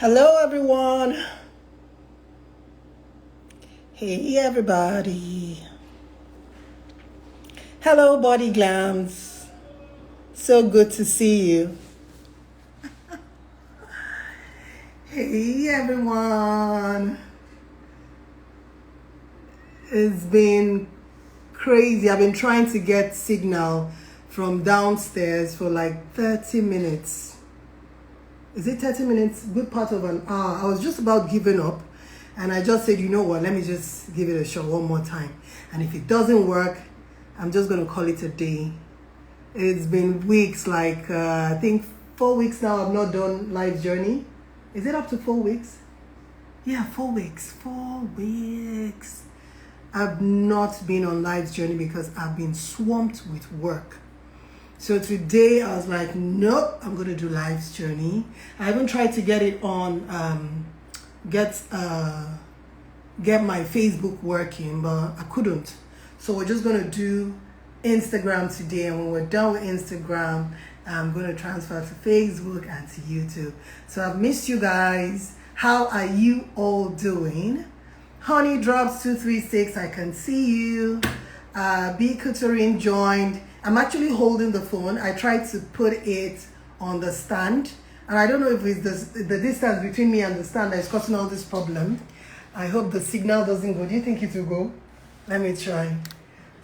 Hello, everyone. Hey, everybody. Hello, body glams. So good to see you. Hey, everyone. It's been crazy. I've been trying to get signal from downstairs for like 30 minutes. Is it 30 minutes? Good part of an hour. I was just about giving up. And I just said, you know what, let me just give it a shot one more time. And if it doesn't work, I'm just going to call it a day. It's been weeks, I think 4 weeks now I've not done Life Journey. Is it up to 4 weeks? Yeah, 4 weeks. 4 weeks. I've not been on Life's Journey because I've been swamped with work. So today I was like, nope, I'm going to do Life's Journey. I haven't tried to get it on, get my Facebook working, but I couldn't. So we're just going to do Instagram today. And when we're done with Instagram, I'm going to transfer to Facebook and to YouTube. So I've missed you guys. How are you all doing? Honey Drops 236, I can see you. B. Couturin joined. I'm actually holding the phone. I tried to put it on the stand. And I don't know if it's the distance between me and the stand that is causing all this problem. I hope the signal doesn't go. Do you think it will go? Let me try.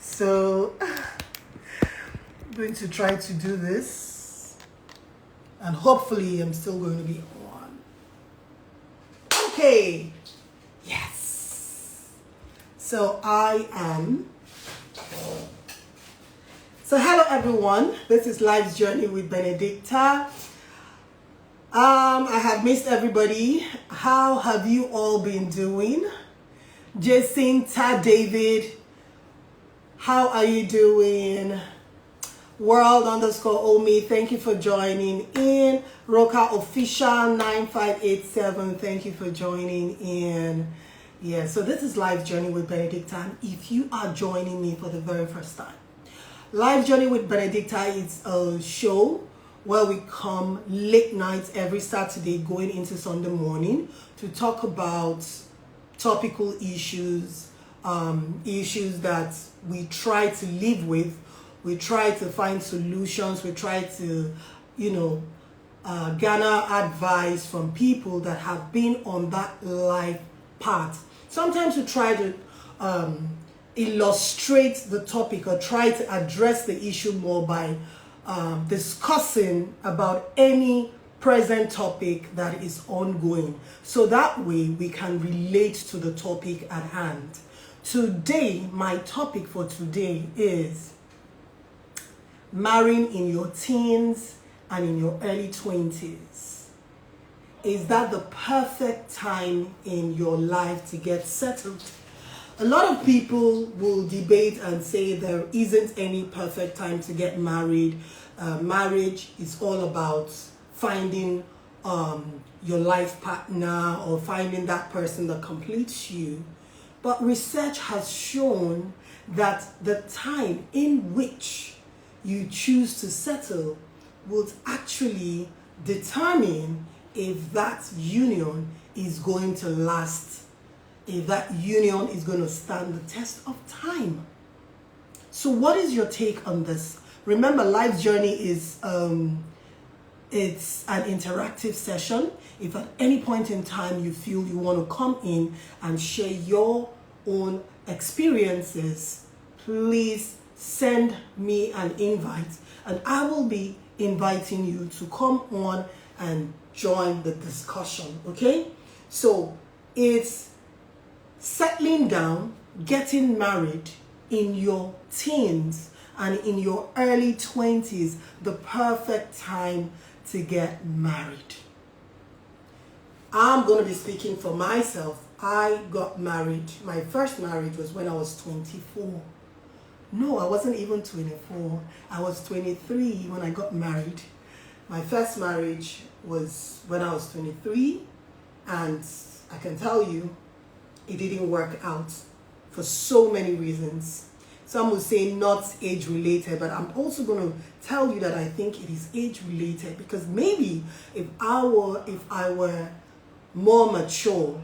So, I'm going to try to do this. And hopefully I'm still going to be on. Okay. Yes. So I am... So hello everyone, this is Life's Journey with Benedicta. I have missed everybody. How have you all been doing? Jacinta, David, how are you doing? World_Omi, thank you for joining in. Roca Official 9587, thank you for joining in. Yeah, so this is Life's Journey with Benedicta. And if you are joining me for the very first time, Life Journey with Benedicta is a show where we come late nights every Saturday going into Sunday morning to talk about topical issues, issues that we try to live with. We try to find solutions. We try to, garner advice from people that have been on that life path. Sometimes we try to illustrate the topic or try to address the issue more by discussing about any present topic that is ongoing. So that way we can relate to the topic at hand. Today, my topic for today is marrying in your teens and in your early 20s. Is that the perfect time in your life to get settled? A lot of people will debate and say there isn't any perfect time to get married. Marriage is all about finding your life partner or finding that person that completes you. But research has shown that the time in which you choose to settle will actually determine if that union is going to last, if that union is going to stand the test of time. So what is your take on this? Remember, Life's Journey is it's an interactive session. If at any point in time you feel you want to come in and share your own experiences, please send me an invite and I will be inviting you to come on and join the discussion, okay? So it's settling down, getting married in your teens and in your early 20s, the perfect time to get married. I'm going to be speaking for myself. I got married. My first marriage was when I was 24. No, I wasn't even 24. I was 23 when I got married. My first marriage was when I was 23, and I can tell you, it didn't work out for so many reasons. Some would say not age related, but I'm also going to tell you that I think it is age related, because maybe if I were more mature,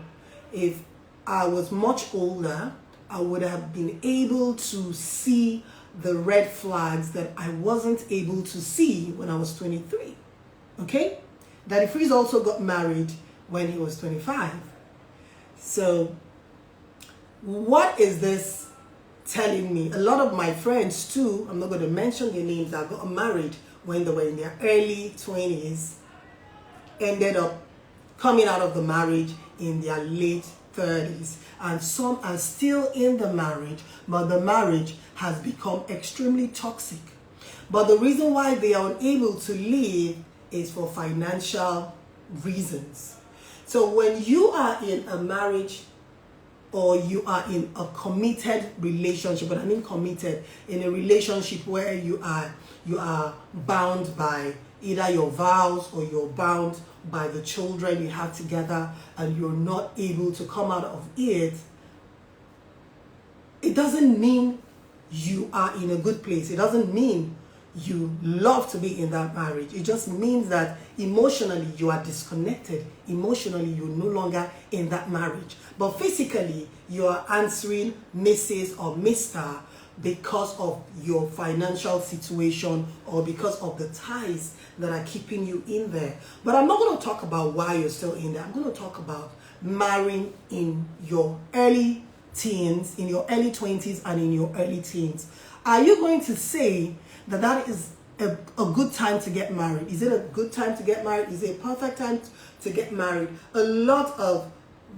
if I was much older, I would have been able to see the red flags that I wasn't able to see when I was 23. Okay? Daddy Freeze also got married when he was 25. So, what is this telling me? A lot of my friends too, I'm not going to mention their names, that got married when they were in their early 20s, ended up coming out of the marriage in their late 30s. And some are still in the marriage, but the marriage has become extremely toxic. But the reason why they are unable to leave is for financial reasons. So when you are in a marriage or you are in a committed relationship, but I mean committed, in a relationship where you are bound by either your vows or you're bound by the children you have together and you're not able to come out of it, it doesn't mean you are in a good place. It doesn't mean you love to be in that marriage. It just means that emotionally you are disconnected. Emotionally you're no longer in that marriage. But physically you are answering Mrs. or Mr. because of your financial situation or because of the ties that are keeping you in there. But I'm not going to talk about why you're still in there. I'm going to talk about marrying in your early teens, in your early 20s and in your early teens. Are you going to say that that is a good time to get married? Is it a good time to get married? Is it a perfect time to get married? A lot of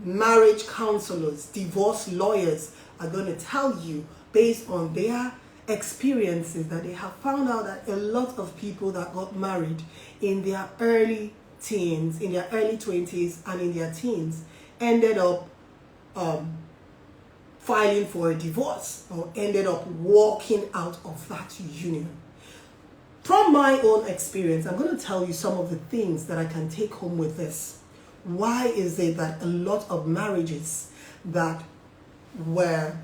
marriage counselors, divorce lawyers are going to tell you, based on their experiences, that they have found out that a lot of people that got married in their early teens, in their early 20s and in their teens ended up filing for a divorce or ended up walking out of that union. From my own experience, I'm going to tell you some of the things that I can take home with this. Why is it that a lot of marriages that were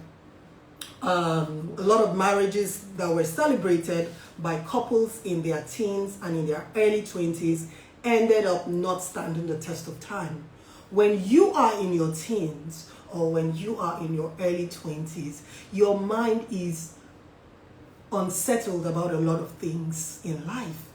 celebrated by couples in their teens and in their early 20s ended up not standing the test of time? When you are in your teens or when you are in your early 20s, your mind is unsettled about a lot of things in life.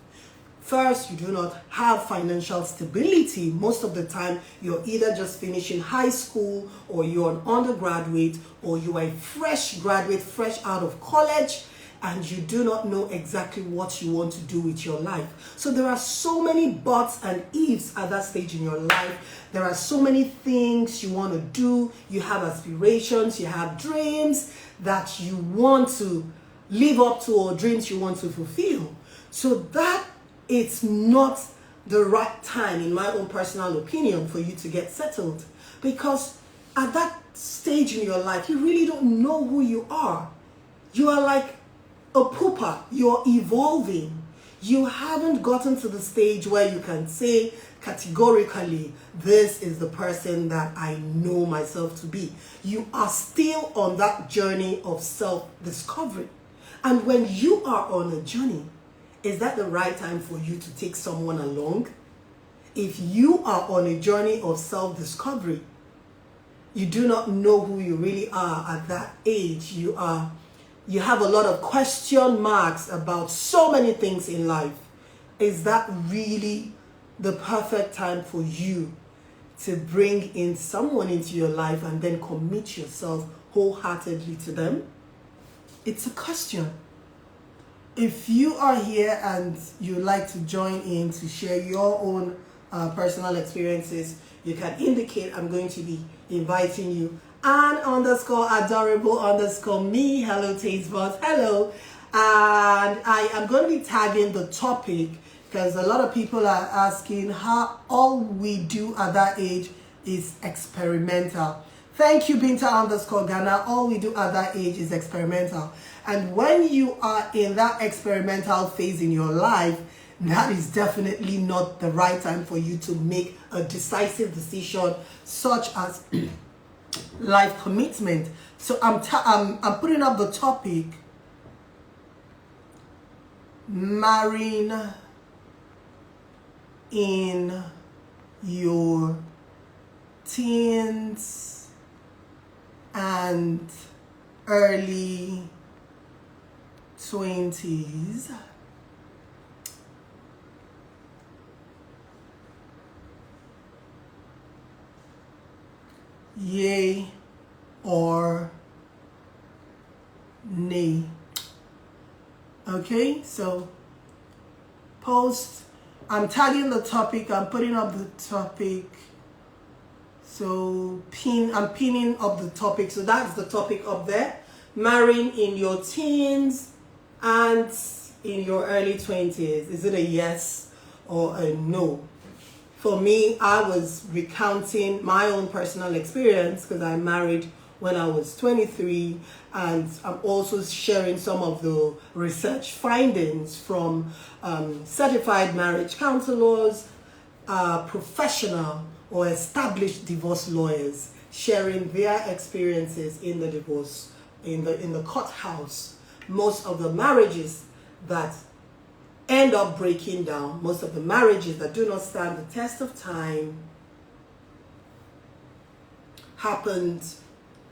First, you do not have financial stability. Most of the time, you're either just finishing high school or you're an undergraduate or you are a fresh graduate, fresh out of college, and you do not know exactly what you want to do with your life. So there are so many buts and ifs at that stage in your life. There are so many things you want to do. You have aspirations, you have dreams that you want to live up to or dreams you want to fulfill. So that it's not the right time, in my own personal opinion, for you to get settled. Because at that stage in your life, you really don't know who you are. You are like a pooper. You're evolving. You haven't gotten to the stage where you can say categorically, this is the person that I know myself to be. You are still on that journey of self-discovery. And when you are on a journey, is that the right time for you to take someone along? If you are on a journey of self-discovery, you do not know who you really are at that age. You have a lot of question marks about so many things in life. Is that really the perfect time for you to bring in someone into your life and then commit yourself wholeheartedly to them? It's a question. If you are here and you'd like to join in to share your own personal experiences, you can indicate. I'm going to be inviting you. Ann_adorable_me. Hello, taste buds. Hello. And I am going to be tagging the topic because a lot of people are asking how all we do at that age is experimental. Thank you, Binta_Ghana. All we do at that age is experimental. And when you are in that experimental phase in your life, that is definitely not the right time for you to make a decisive decision such as life commitment. So I'm putting up the topic, marrying in your teens and early 20s. Yay or nay? Okay, so post. I'm tagging the topic. I'm putting up the topic. So I'm pinning up the topic. So that's the topic up there. Marrying in your teens and in your early 20s. Is it a yes or a no? For me, I was recounting my own personal experience because I married when I was 23, and I'm also sharing some of the research findings from certified marriage counselors, professional or established divorce lawyers, sharing their experiences in the divorce, in the courthouse. Most of the marriages that end up breaking down, most of the marriages that do not stand the test of time, happened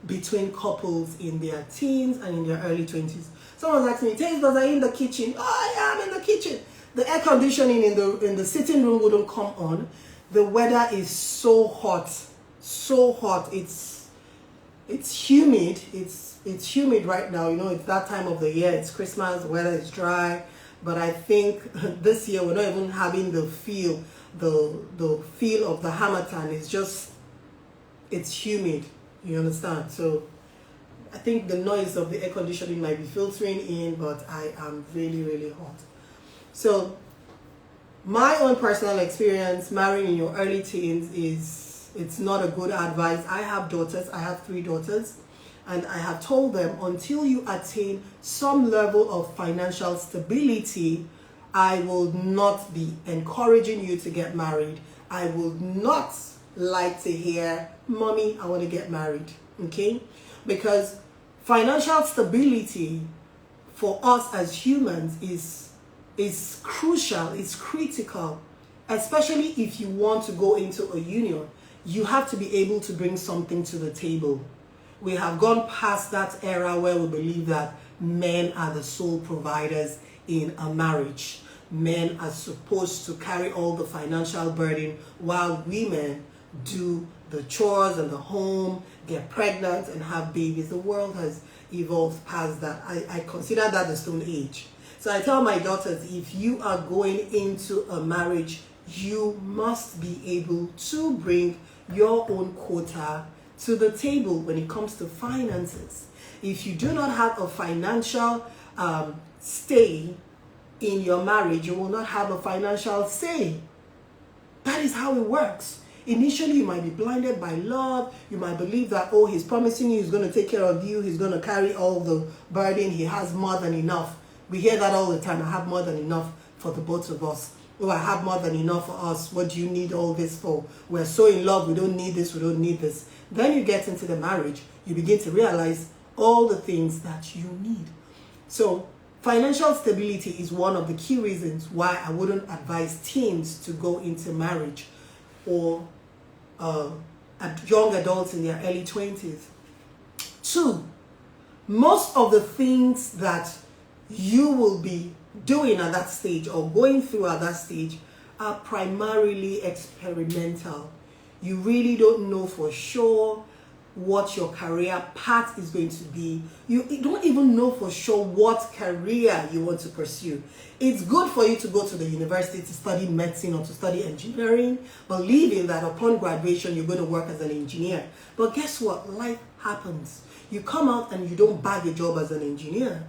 between couples in their teens and in their early 20s. Someone was asking me, Taste, was I in the kitchen? Oh, yeah, I'm in the kitchen. The air conditioning in the sitting room wouldn't come on. The weather is so hot, so hot. It's humid. It's humid right now. You know, it's that time of the year. It's Christmas. The weather is dry. But I think this year we're not even having the feel of the Hamatan. It's humid. You understand? So I think the noise of the air conditioning might be filtering in, but I am really, really hot. So my own personal experience marrying in your early teens it's not a good advice. I have daughters. I have 3 daughters. And I have told them, until you attain some level of financial stability, I will not be encouraging you to get married. I will not like to hear, Mommy, I want to get married. Okay? Because financial stability for us as humans is crucial, it's critical, especially if you want to go into a union. You have to be able to bring something to the table. We have gone past that era where we believe that men are the sole providers in a marriage. Men are supposed to carry all the financial burden while women do the chores and the home, get pregnant and have babies. The world has evolved past that. I consider that the Stone Age. So I tell my daughters, if you are going into a marriage, you must be able to bring your own quota to the table when it comes to finances. If you do not have a financial stay in your marriage, you will not have a financial say. That is how it works. Initially, you might be blinded by love. You might believe that, oh, he's promising you he's going to take care of you. He's going to carry all the burden. He has more than enough. We hear that all the time. I have more than enough for the both of us. Oh, I have more than enough for us. What do you need all this for? We're so in love. We don't need this. We don't need this. Then you get into the marriage. You begin to realize all the things that you need. So financial stability is one of the key reasons why I wouldn't advise teens to go into marriage, or young adults in their early 20s. 2, most of the things that you will be doing at that stage or going through at that stage are primarily experimental. You really don't know for sure what your career path is going to be. You don't even know for sure what career you want to pursue. It's good for you to go to the university to study medicine or to study engineering, believing that upon graduation you're going to work as an engineer. But guess what? Life happens. You come out and you don't bag a job as an engineer.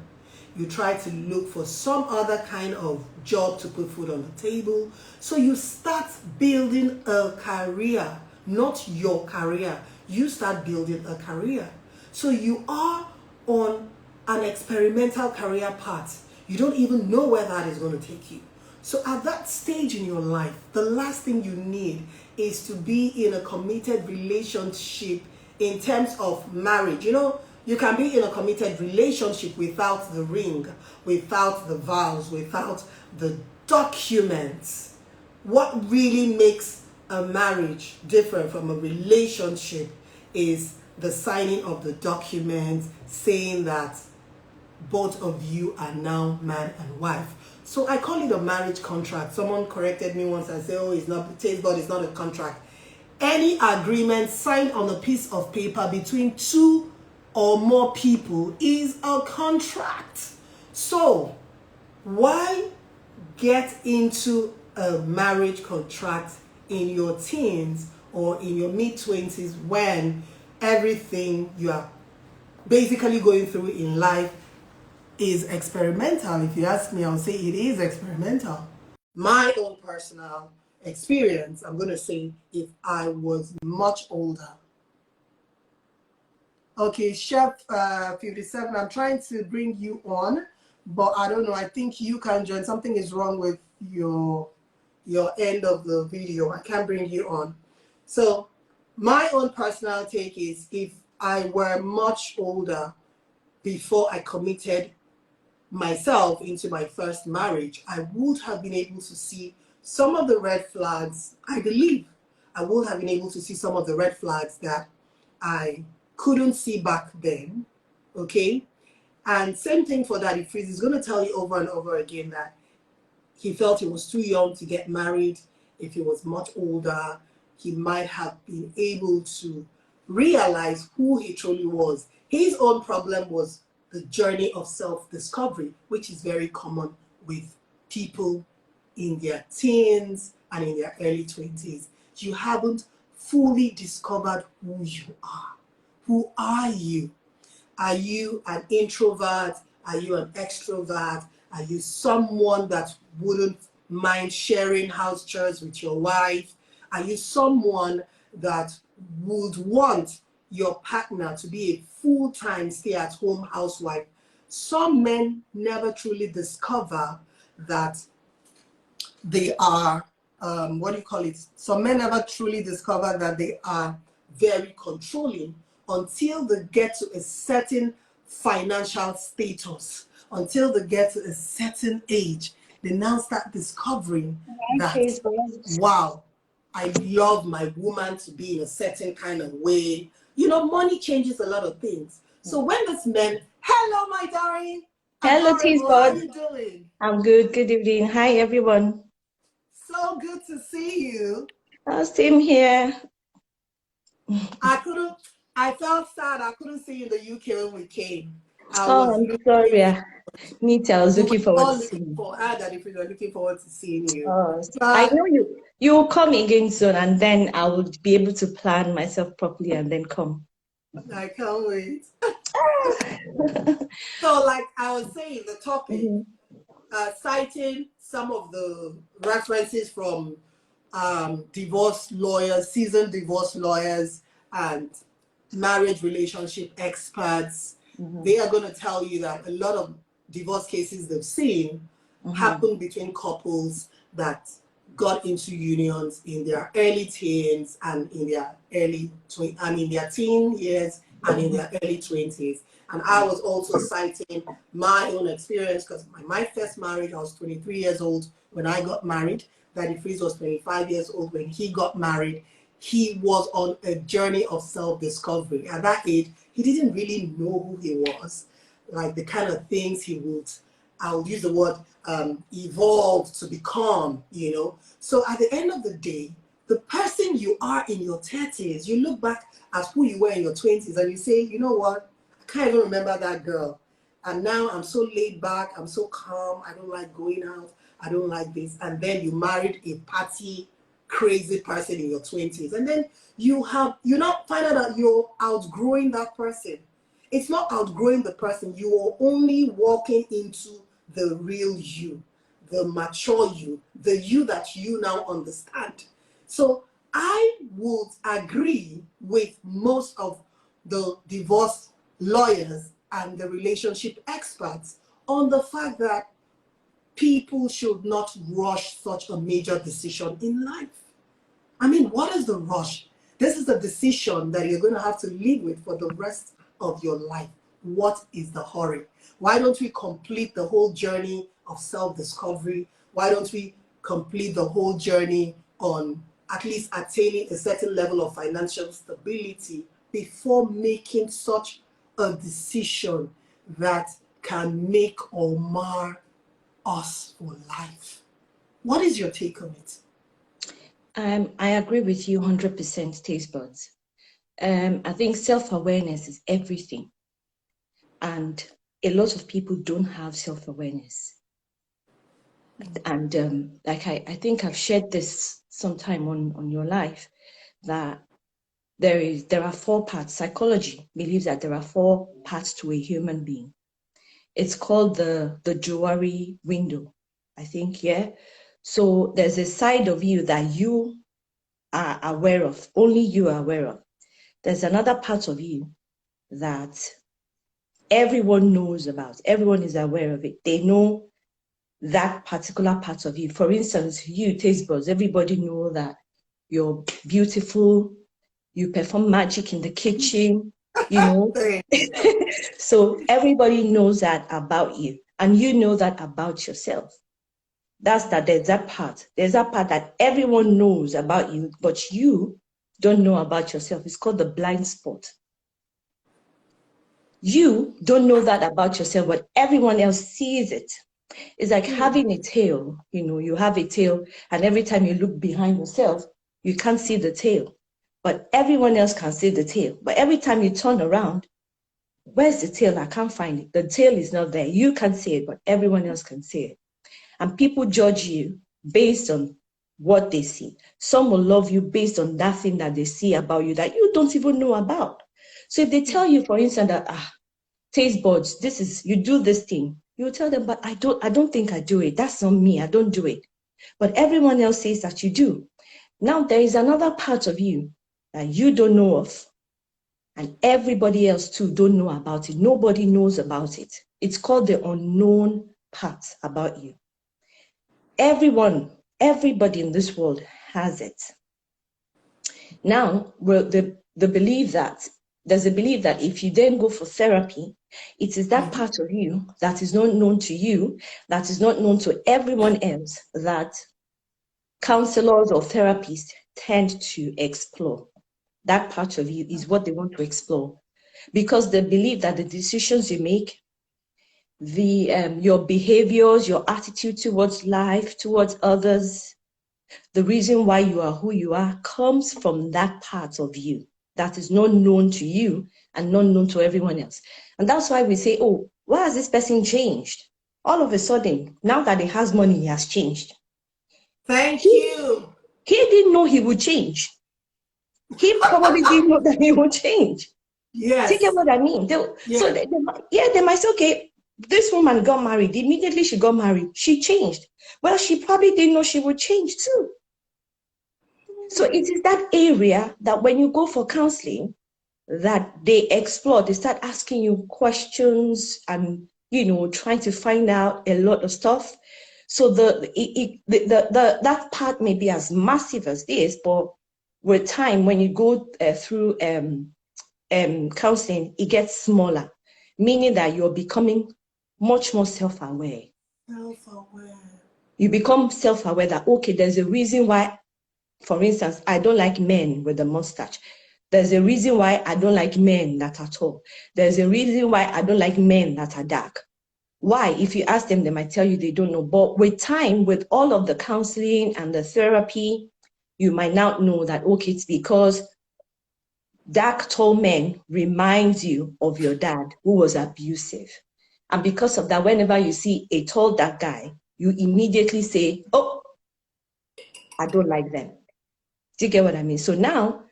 You try to look for some other kind of job to put food on the table. So you start building a career, not your career. You start building a career. So you are on an experimental career path. You don't even know where that is going to take you. So at that stage in your life, the last thing you need is to be in a committed relationship in terms of marriage. You know, you can be in a committed relationship without the ring, without the vows, without the documents. What really makes a marriage different from a relationship is the signing of the document saying that both of you are now man and wife. So I call it a marriage contract. Someone corrected me once and said, oh, it's not, taste bud, it's not a contract. Any agreement signed on a piece of paper between two or more people is a contract. So why get into a marriage contract in your teens or in your mid-20s when everything you are basically going through in life is experimental? If you ask me, I'll say it is experimental. My own personal experience, I'm going to say, if I was much older. Okay, Chef 57, I'm trying to bring you on, but I don't know. I think you can join. Something is wrong with your end of the video. I can't bring you on. So my own personal take is, if I were much older before I committed myself into my first marriage, I would have been able to see some of the red flags. I believe I would have been able to see some of the red flags that I couldn't see back then. Okay? And same thing for Daddy Freeze. He's going to tell you over and over again that he felt he was too young to get married. If he was much older, he might have been able to realize who he truly was. His own problem was the journey of self-discovery, which is very common with people in their teens and in their early 20s. You haven't fully discovered who you are. Who are you? Are you an introvert? Are you an extrovert? Are you someone that wouldn't mind sharing house chores with your wife? Are you someone that would want your partner to be a full-time stay-at-home housewife? Some men never truly discover that they are, some men never truly discover that they are very controlling until they get to a certain financial status, until they get to a certain age. They now start discovering that, wow, I love my woman to be in a certain kind of way. You know, money changes a lot of things. So when this man, hello, my darling. Hello, Tease How Bud. are you doing? I'm good. Good evening. Hi, everyone. So good to see you. Same here. I felt sad I couldn't see you in the UK when we came. I Oh, was I'm looking, sorry. Me too. I was we were looking forward to all seeing looking you. for that if we were looking forward to seeing you. Oh, I But know you. You will come again soon, and then I would be able to plan myself properly and then come. I can't wait. So, like I was saying, the topic, citing some of the references from divorce lawyers, seasoned divorce lawyers, and marriage relationship experts. They are going to tell you that a lot of divorce cases they've seen happen between couples that got into unions in their early teens and in their their teen years and in their early 20s. And I was also citing my own experience because my first marriage, I was 23 years old when I got married. Daddy Freeze was 25 years old when he got married. He was on a journey of self-discovery. At that age, he didn't really know who he was, like the kind of things he would, I would use the word, evolve to become, you know. So at the end of the day, the person you are in your 30s, you look back at who you were in your 20s and you say, you know what, I can't even remember that girl. And now I'm so laid back, I'm so calm, I don't like going out, I don't like this. And then you married a party crazy person in your 20s. And then you not find out that you're outgrowing that person. It's not outgrowing the person. You are only walking into the real you, the mature you, the you that you now understand. So I would agree with most of the divorce lawyers and the relationship experts on the fact that people should not rush such a major decision in life. I mean, what is the rush? This is a decision that you're going to have to live with for the rest of your life. What is the hurry? Why don't we complete the whole journey of self-discovery? Why don't we complete the whole journey on at least attaining a certain level of financial stability before making such a decision that can make or mar us for life. What is your take on it? I agree with you 100%, taste buds. I think self-awareness is everything. And a lot of people don't have self-awareness. And like I think I've shared this sometime on your life, that there are 4 parts. Psychology believes that there are 4 parts to a human being. It's called the Johari window, I think, yeah. So there's a side of you that you are aware of, only you are aware of. There's another part of you that everyone knows about, everyone is aware of it. They know that particular part of you. For instance, you, taste buds, everybody know that you're beautiful, you perform magic in the kitchen, you know. So everybody knows that about you, and you know that about yourself. There's that part that everyone knows about you, but you don't know about yourself. It's called the blind spot. You don't know that about yourself, but everyone else sees it. It's like having a tail. You know, you have a tail, and every time you look behind yourself, you can't see the tail, but everyone else can see the tail. But every time you turn around, where's the tail? I can't find it. The tail is not there. You can see it, but everyone else can see it. And people judge you based on what they see. Some will love you based on that thing that they see about you that you don't even know about. So if they tell you, for instance, that taste buds, you do this thing, you tell them, but I don't think I do it. That's not me. I don't do it. But everyone else says that you do. Now there is another part of you that you don't know of, and everybody else too don't know about it. Nobody knows about it. It's called the unknown part about you. Everybody in this world has it. Now, there's a belief that if you then go for therapy, it is that part of you that is not known to you, that is not known to everyone else, that counselors or therapists tend to explore. That part of you is what they want to explore, because they believe that the decisions you make, your behaviors, your attitude towards life, towards others, the reason why you are who you are comes from that part of you that is not known to you and not known to everyone else. And that's why we say, oh, why has this person changed? All of a sudden, now that he has money, he has changed. Thank you. He didn't know he would change. He probably didn't know that he would change. Yes. Do you get what I mean? So they might say, okay, this woman got married. Immediately she got married, she changed. Well, she probably didn't know she would change too. So it is that area that when you go for counseling, that they explore, they start asking you questions and, trying to find out a lot of stuff. So that part may be as massive as this, but with time, when you go through counseling, it gets smaller, meaning that you're becoming much more self-aware. You become self-aware that, okay, there's a reason why, for instance, I don't like men with a mustache. There's a reason why I don't like men that are tall. There's a reason why I don't like men that are dark. Why? If you ask them, they might tell you they don't know. But with time, with all of the counseling and the therapy, you might now know that, okay, it's because dark, tall men reminds you of your dad who was abusive. And because of that, whenever you see a tall, dark guy, you immediately say, oh, I don't like them. Do you get what I mean? So now,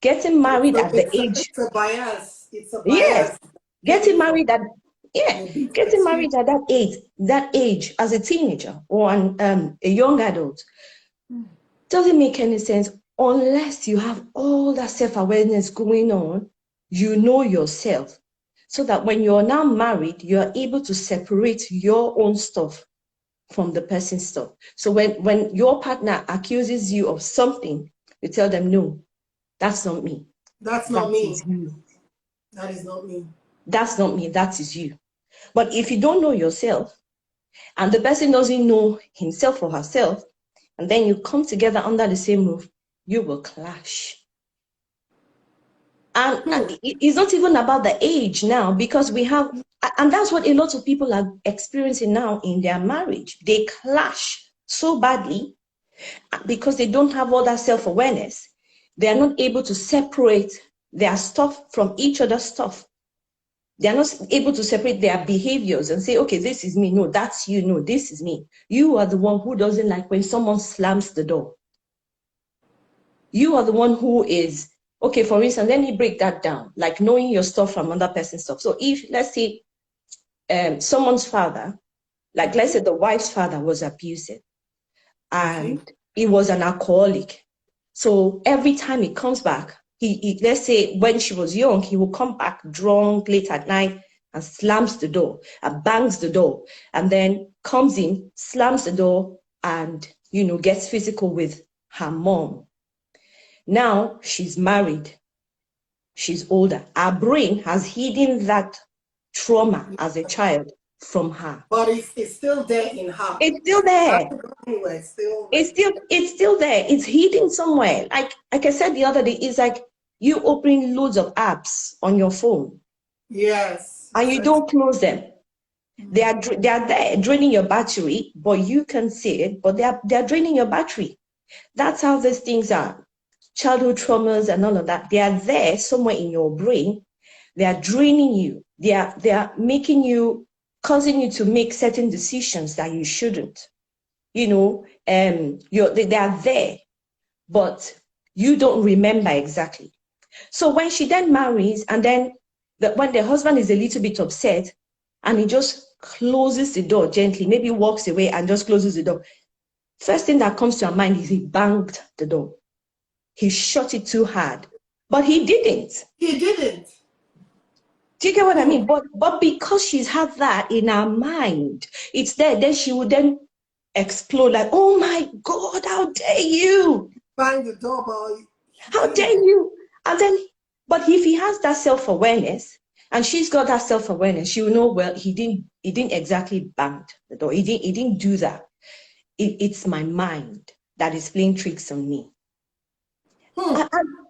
getting married at the age... It's a bias. It's a bias. Yes. Getting married at that age as a teenager or a young adult doesn't make any sense unless you have all that self-awareness going on. You know yourself, so that when you're now married, you're able to separate your own stuff from the person's stuff. So when your partner accuses you of something, you tell them, no, that's not me. That's not me. That is not me. That's not me, that is you. But if you don't know yourself, and the person doesn't know himself or herself, and then you come together under the same roof, you will clash. And it's not even about the age now, because we have, and that's what a lot of people are experiencing now in their marriage. They clash so badly because they don't have all that self-awareness. They are not able to separate their stuff from each other's stuff. They are not able to separate their behaviors and say, okay, this is me. No, that's you. No, this is me. You are the one who doesn't like when someone slams the door. You are the one who is, okay, for instance, let me break that down, like knowing your stuff from another person's stuff. So if, let's say, someone's father, like let's say the wife's father was abusive and he was an alcoholic. So every time he comes back, he let's say when she was young, he will come back drunk late at night and slams the door and bangs the door, and then comes in, slams the door, and gets physical with her mom. Now she's married, she's older. Her brain has hidden that trauma as a child from her. But it's still there in her. It's still there. It's still there. It's hidden somewhere. Like I said the other day, it's like you opening loads of apps on your phone. Yes. And you don't close them. They are there draining your battery, but you can see it, but they are draining your battery. That's how these things are. Childhood traumas and all of that. They are there somewhere in your brain. They are draining you. They are making you, causing you to make certain decisions that you shouldn't. They are there, but you don't remember exactly. So when she then marries, and then when the husband is a little bit upset, and he just closes the door gently, maybe walks away and just closes the door, first thing that comes to her mind is he banged the door. He shut it too hard, but he didn't. He didn't. Do you get what I mean? But because she's had that in her mind, it's there. Then she would then explode like, "Oh my God, how dare you! Bang the door, boy! How dare you!" And then, but if he has that self-awareness, and she's got that self-awareness, she will know. Well, he didn't exactly bang the door. He didn't do that. It's my mind that is playing tricks on me.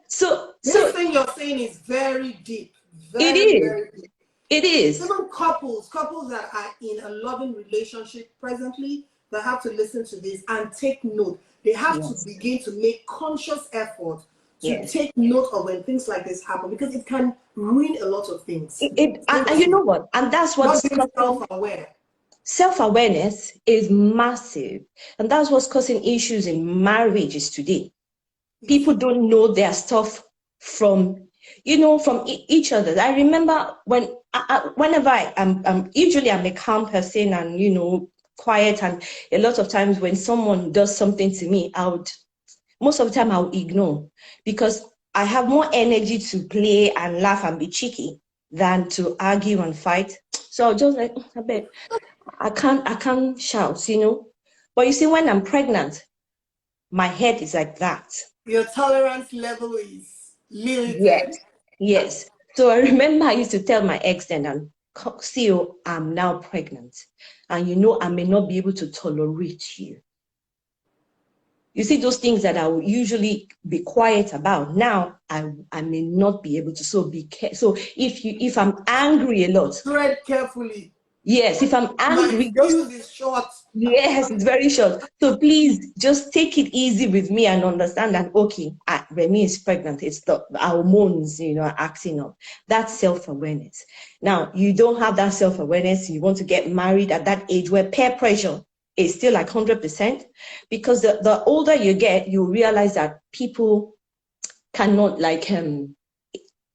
So this thing you're saying is very deep. Very deep. It is. Even couples that are in a loving relationship presently, they have to listen to this and take note. They have to begin to make conscious effort to take note of when things like this happen, because it can ruin a lot of things. And you know what? And that's what's self-aware. Self-awareness is massive, and that's what's causing issues in marriages today. People don't know their stuff from each other. I remember whenever I'm usually I'm a calm person and quiet, and a lot of times when someone does something to me, most of the time I'll ignore, because I have more energy to play and laugh and be cheeky than to argue and fight. So I'll just like, I bet I can't shout, But you see, when I'm pregnant, my head is like that. Your tolerance level is limited. Yes. So I remember I used to tell my ex then, see, I'm now pregnant, and I may not be able to tolerate you. You see, those things that I would usually be quiet about, now I may not be able to. So be careful. So if I'm angry a lot, tread carefully. Yes, if I'm angry, is short. Yes, it's very short. So please just take it easy with me and understand that, okay, Remy is pregnant. It's the hormones, are acting up. That's self-awareness. Now, you don't have that self-awareness. You want to get married at that age where peer pressure is still like 100%, because the older you get, you realize that people cannot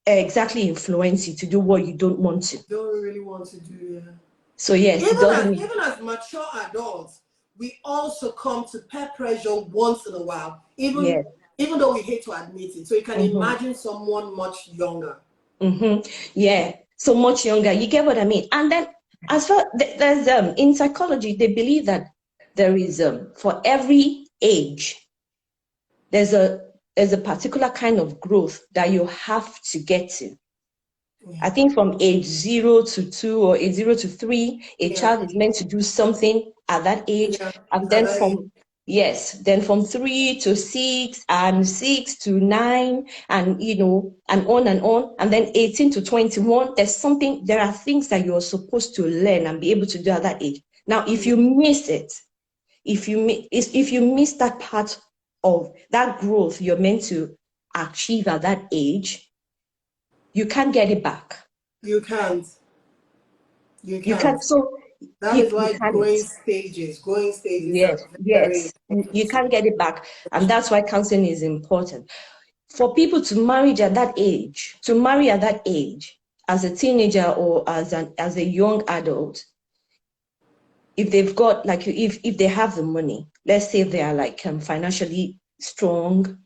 exactly influence you to do what you don't want to. Don't really want to do, yeah. So yes, even as mature adults, we also come to peer pressure once in a while, even though we hate to admit it. So you can imagine someone much younger. Yeah, so much younger. You get what I mean? And then, as far there's in psychology, they believe that there is for every age, there's a particular kind of growth that you have to get to. I think from age 0 to 2 or age 0 to 3, a child is meant to do something at that age. And then Yes, then from 3 to 6 and 6 to 9 and and on and on, and then 18 to 21. There are things that you're supposed to learn and be able to do at that age. Now, if you miss it, if you miss that part of that growth you're meant to achieve at that age, you can't get it back. You can't. You You can't. can't. So That you, is you why can't. growing stages are Yes, very yes. You important. can't get it back. And that's why counseling is important. For people to marry at that age, as a teenager or as a young adult, if they've got if they have the money, let's say they are financially strong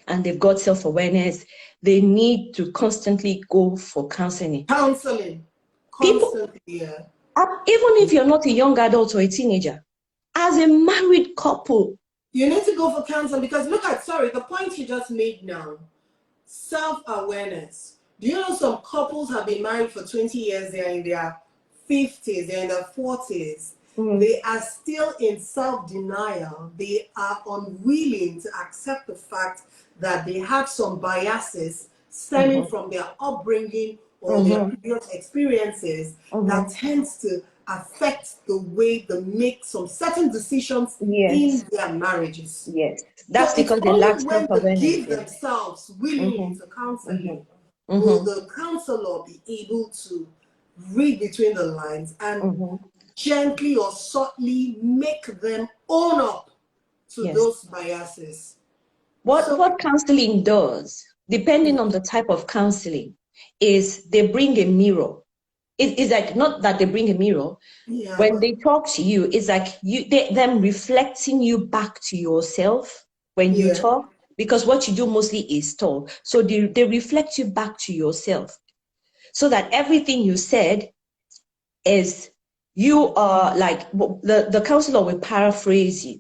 and they've got self-awareness, they need to constantly go for counseling. Counseling. People, Constantly, yeah. even if you're not a young adult or a teenager, as a married couple, You need to go for counseling because the point you just made now, self-awareness. Do you know some couples have been married for 20 years, they're in their 50s, they're in their 40s. They are still in self-denial. They are unwilling to accept the fact that they have some biases stemming from their upbringing or their previous experiences that tends to affect the way they make some certain decisions yes, in their marriages. yes, So that's it's because they lack only when they self-awareness. give Yeah. themselves willingly Mm-hmm. to counseling Mm-hmm. will Mm-hmm. the counselor be able to read between the lines and Mm-hmm. gently or subtly make them own up to Yes. those biases. What So, what counseling does, depending on the type of counseling, is they bring a mirror. It's like not that they bring a mirror. yeah, When they talk to you, it's like them reflecting you back to yourself when you yeah, talk, because what you do mostly is talk. So they reflect you back to yourself, so that everything you said is you are like the counselor will paraphrase you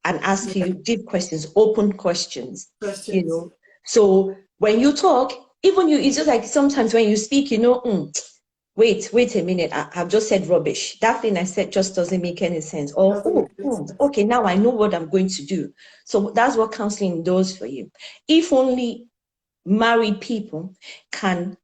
and ask yeah, you deep questions, open questions, you questions. know. So when you talk, even it's just like sometimes when you speak, wait a minute, I've just said rubbish. That thing I said just doesn't make any sense. Or, Doesn't make any sense. okay, now I know what I'm going to do. So that's what counseling does for you. If only married people can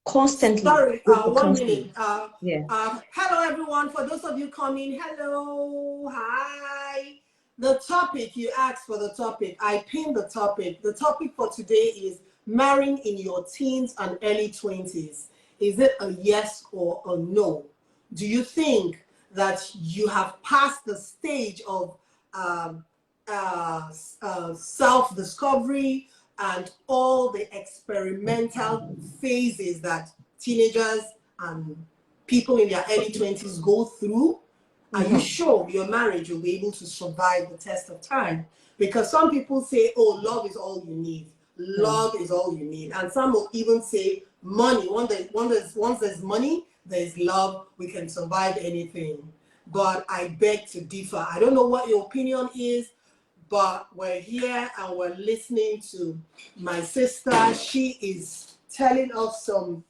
constantly Sorry, go for 1 minute. counseling. Yeah. Hello, everyone. For those of you coming, hello, hi. The topic you asked for the topic, I pinned the topic. The topic for today is marrying in your teens and early 20s. Is it a yes or a no? Do you think that you have passed the stage of um, self-discovery and all the experimental phases that teenagers and people in their early 20s go through? Are you Mm-hmm. sure your marriage will be able to survive the test of time? Because some people say, oh, love is all you need. Yeah. Love is all you need. And some will even say money. Once there's money, there's love, we can survive anything. But I beg to differ. I don't know what your opinion is, but we're here and we're listening to my sister. She is telling us some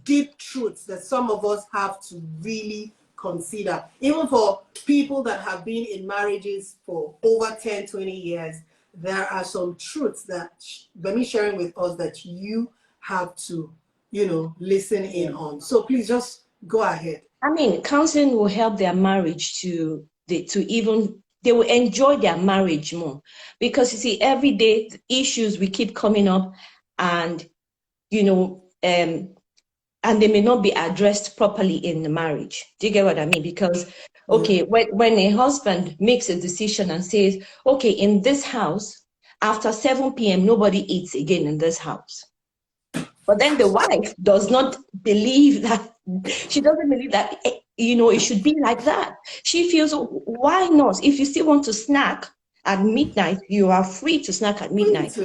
deep truths that some of us have to really consider. Even for people that have been in marriages for over 10, 20 years, there are some truths that Bemi sharing with us that you have to, listen in Yeah. on. So please just go ahead. I mean, counseling will help their marriage they will enjoy their marriage more, because you see, every day issues will keep coming up, and you know, and they may not be addressed properly in the marriage. Do you get what I mean? Because Yeah. okay, when a husband makes a decision and says, okay, in this house, after 7 p.m., nobody eats again in this house. But then the wife does not believe that, she doesn't believe that, it should be like that. She feels, why not? If you still want to snack at midnight, you are free to snack at midnight.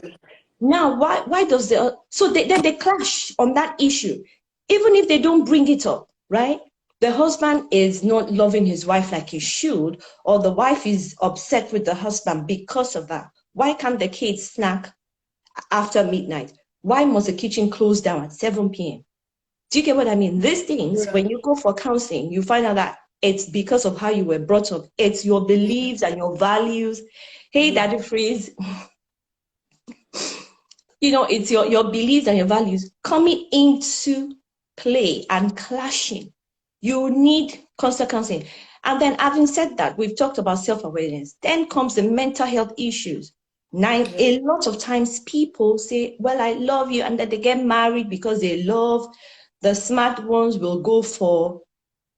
Now, why does then they clash on that issue, even if they don't bring it up, right? The husband is not loving his wife like he should, or the wife is upset with the husband because of that. Why can't the kids snack after midnight? Why must the kitchen close down at 7 p.m.? Do you get what I mean? These things, Yeah. when you go for counseling, you find out that It's because of how you were brought up. It's your beliefs and your values. Hey, Daddy Freeze, it's your beliefs and your values coming into play and clashing. You need constant counseling. And then, having said that, we've talked about self-awareness. Then comes the mental health issues. Now, a lot of times people say, well, I love you, and then they get married because they love. The smart ones will go for,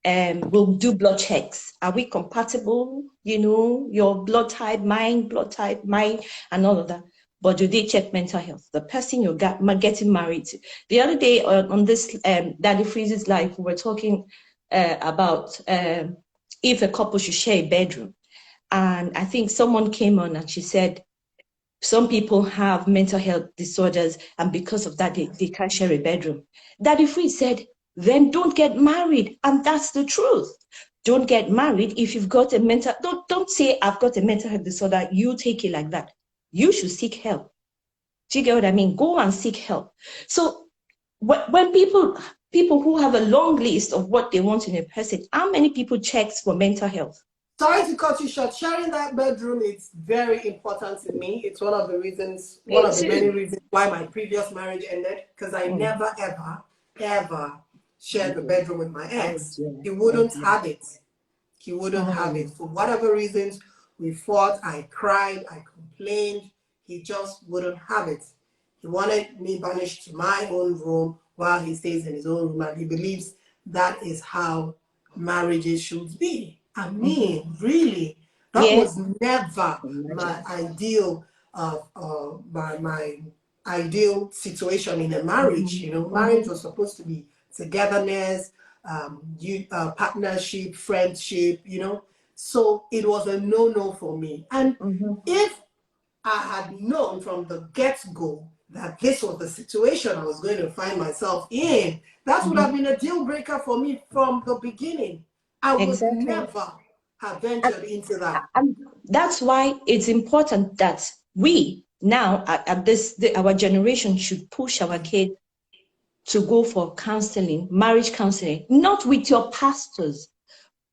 will do blood checks. Are we compatible? Your blood type, mine, and all of that. But do they check mental health? The person you're getting married to. The other day on this Daddy Freeze's Life, we were talking about if a couple should share a bedroom. And I think someone came on and she said, some people have mental health disorders, and because of that, they can't share a bedroom. Daddy Freeze said, then don't get married. And that's the truth. Don't get married if you've got a mental, don't say I've got a mental health disorder, you take it like that. You should seek help. Do you get what I mean? Go and seek help. So when people who have a long list of what they want in a person, how many people checks for mental health? Sorry to cut you short. Sharing that bedroom is very important to me. It's one of the reasons, one of the many reasons why my previous marriage ended, because I never, ever shared the bedroom with my ex. He wouldn't have it. He wouldn't have it. For whatever reasons, we fought, I cried, I complained. He just wouldn't have it. He wanted me banished to my own room while he stays in his own room, and he believes that is how marriages should be. I mean, really, that was never my ideal my ideal situation in a marriage. Marriage was supposed to be togetherness, partnership, friendship. So it was a no-no for me. And if I had known from the get-go that this was the situation I was going to find myself in, that would have been a deal breaker for me from the beginning. I would never have ventured into that. And that's why it's important that we now at our generation should push our kids to go for counseling, marriage counseling, not with your pastors,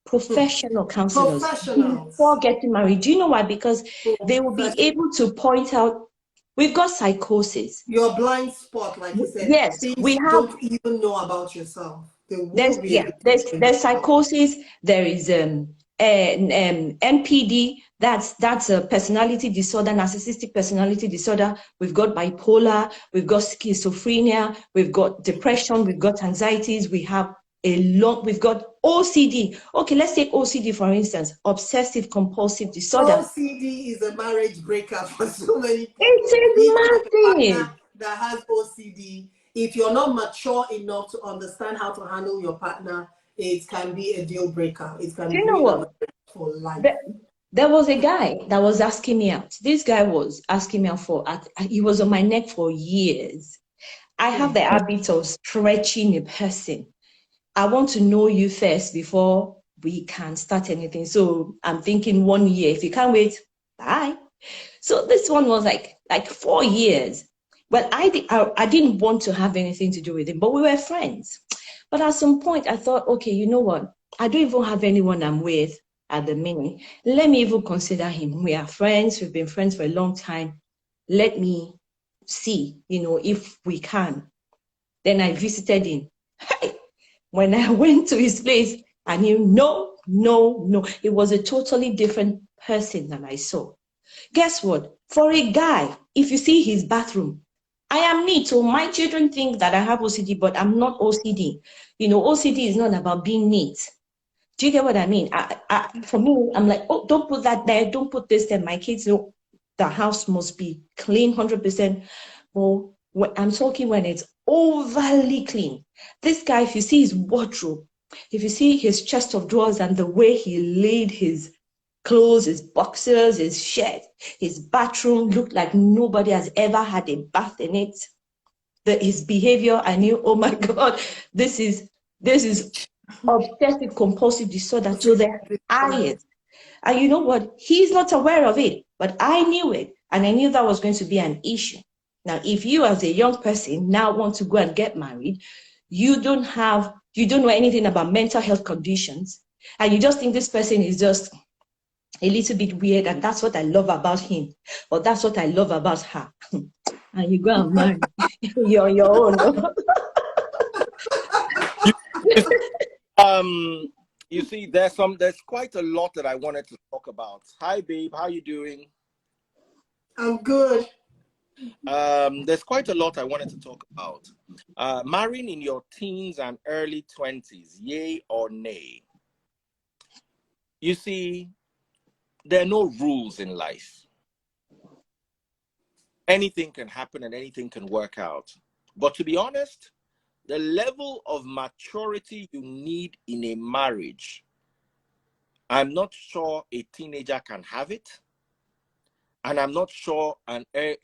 professional counselors before getting married. Do you know why? Because they will be able to point out, we've got psychosis. Your blind spot, like you said. Yes, we have. Don't even know about yourself. There's psychosis. There is NPD. That's a personality disorder, narcissistic personality disorder. We've got bipolar. We've got schizophrenia. We've got depression. We've got anxieties. We've got OCD. Okay, let's take OCD for instance, obsessive compulsive disorder. OCD is a marriage breaker for so many people. It's massive. That has OCD. If you're not mature enough to understand how to handle your partner, it can be a deal breaker. It can be for life. There was a guy that was asking me out. This guy was asking me out he was on my neck for years. I have the habit of stretching a person. I want to know you first before we can start anything. So I'm thinking 1 year. If you can't wait, bye. So this one was like 4 years. Well, I didn't want to have anything to do with him, but we were friends. But at some point, I thought, okay, you know what? I don't even have anyone I'm with at the minute. Let me even consider him. We are friends. We've been friends for a long time. Let me see, if we can. Then I visited him. When I went to his place, I knew, no. It was a totally different person than I saw. Guess what? For a guy, if you see his bathroom, I am neat. So my children think that I have OCD, but I'm not OCD. OCD is not about being neat. Do you get what I mean? For me, I'm like, oh, don't put that there. Don't put this there. My kids know the house must be clean 100%. Well, I'm talking when it's overly clean. This guy, if you see his wardrobe, if you see his chest of drawers and the way he laid his clothes, his boxers, his shirt, his bathroom looked like nobody has ever had a bath in it. His behavior, I knew, oh my God, this is obsessive compulsive disorder to the highest. And you know what? He's not aware of it, but I knew it, and I knew that was going to be an issue. Now, if you as a young person now want to go and get married, you don't know anything about mental health conditions. And you just think this person is just a little bit weird, and that's what I love about him, or that's what I love about her. And you go and marry. You're on your own. You see, there's quite a lot that I wanted to talk about. Hi, babe, how you doing? I'm good. There's quite a lot I wanted to talk about. Marrying in your teens and early 20s, yay or nay? You see, there are no rules in life. Anything can happen and anything can work out. But to be honest, the level of maturity you need in a marriage, I'm not sure a teenager can have it. And I'm not sure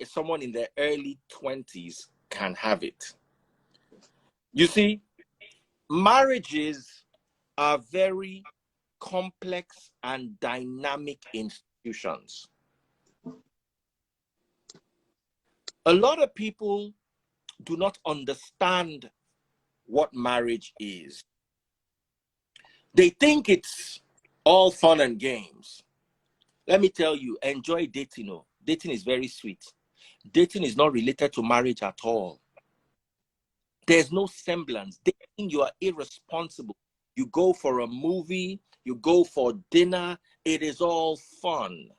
someone in their early 20s can have it. You see, marriages are very complex and dynamic institutions. A lot of people do not understand what marriage is. They think it's all fun and games. Let me tell you, enjoy dating. Oh. Dating is very sweet. Dating is not related to marriage at all. There's no semblance. Dating, you are irresponsible. You go for a movie, you go for dinner, it is all fun.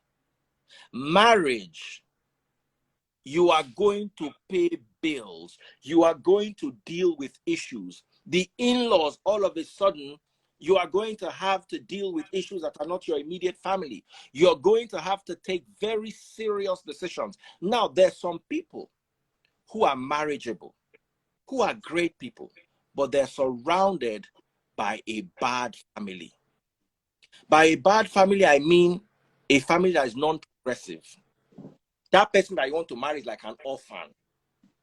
Marriage, you are going to pay bills. You are going to deal with issues. The in-laws, all of a sudden, you are going to have to deal with issues that are not your immediate family. You're going to have to take very serious decisions. Now, there's some people who are marriageable, who are great people, but they're surrounded by a bad family. By a bad family, I mean a family that is non-progressive. That person that you want to marry is like an orphan.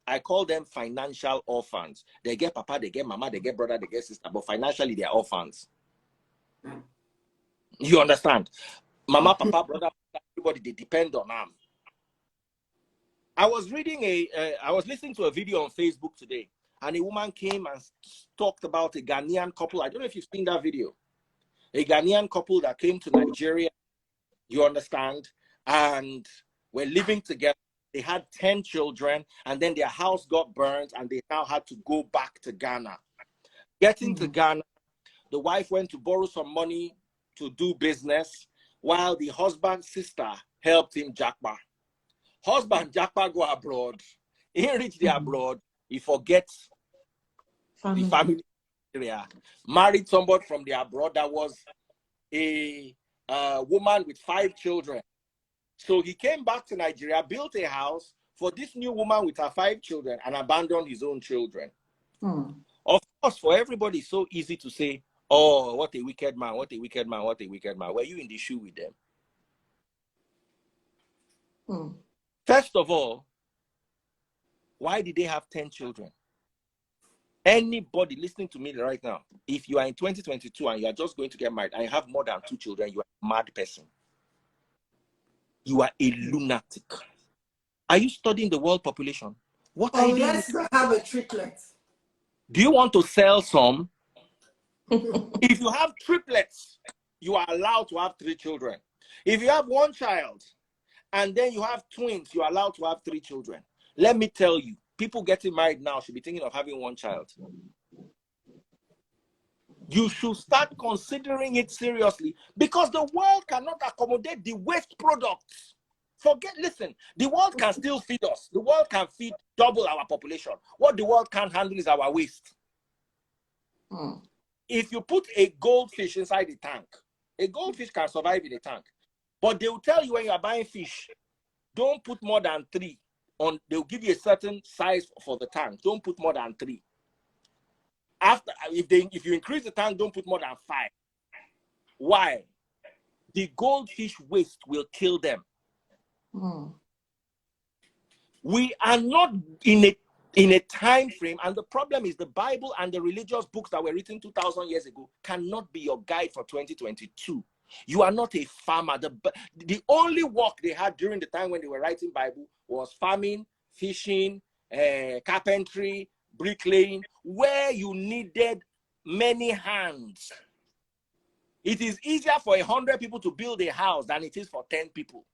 I call them financial orphans. They get papa, they get mama, they get brother, they get sister, but financially they're orphans. You understand? Mama, papa, brother, everybody, they depend on them. I was listening to a video on Facebook today, and a woman came and talked about a Ghanaian couple. I don't know if you've seen that video. A Ghanaian couple that came to Nigeria, you understand, and were living together. They had 10 children, and then their house got burned, and they now had to go back to Ghana. Getting to Ghana, the wife went to borrow some money to do business, while the husband's sister helped him jackpot. Husband jackpot go abroad. He reached the abroad. He forgets the family area. Married somebody from the abroad that was a woman with 5 children. So he came back to Nigeria, built a house for this new woman with her 5 children, and abandoned his own children. Of course, for everybody, it's so easy to say, oh, what a wicked man, what a wicked man, what a wicked man. Were you in the shoe with them? First of all, why did they have 10 children? Anybody listening to me right now, if you are in 2022 and you are just going to get married and you have more than 2 children, you are a mad person. You are a lunatic. Are you studying the world population? What are you doing? Unless you have a triplet. Do you want to sell some? If you have triplets, you are allowed to have 3 children. If you have 1 child and then you have twins, you are allowed to have 3 children. Let me tell you, people getting married now should be thinking of having 1 child. You should start considering it seriously, because the world cannot accommodate the waste products. Listen, the world can still feed us. The world can feed double our population. What the world can't handle is our waste. If you put a goldfish inside the tank, a goldfish can survive in a tank. But they will tell you when you are buying fish, don't put more than 3. They'll give you a certain size for the tank. Don't put more than 3. If you increase the tank, don't put more than 5. Why? The goldfish waste will kill them. We are not in a time frame, and the problem is the Bible and the religious books that were written 2,000 years ago cannot be your guide for 2022. You are not a farmer. The only work they had during the time when they were writing Bible was farming, fishing, carpentry, bricklaying, where you needed many hands. It is easier for 100 people to build a house than it is for 10 people.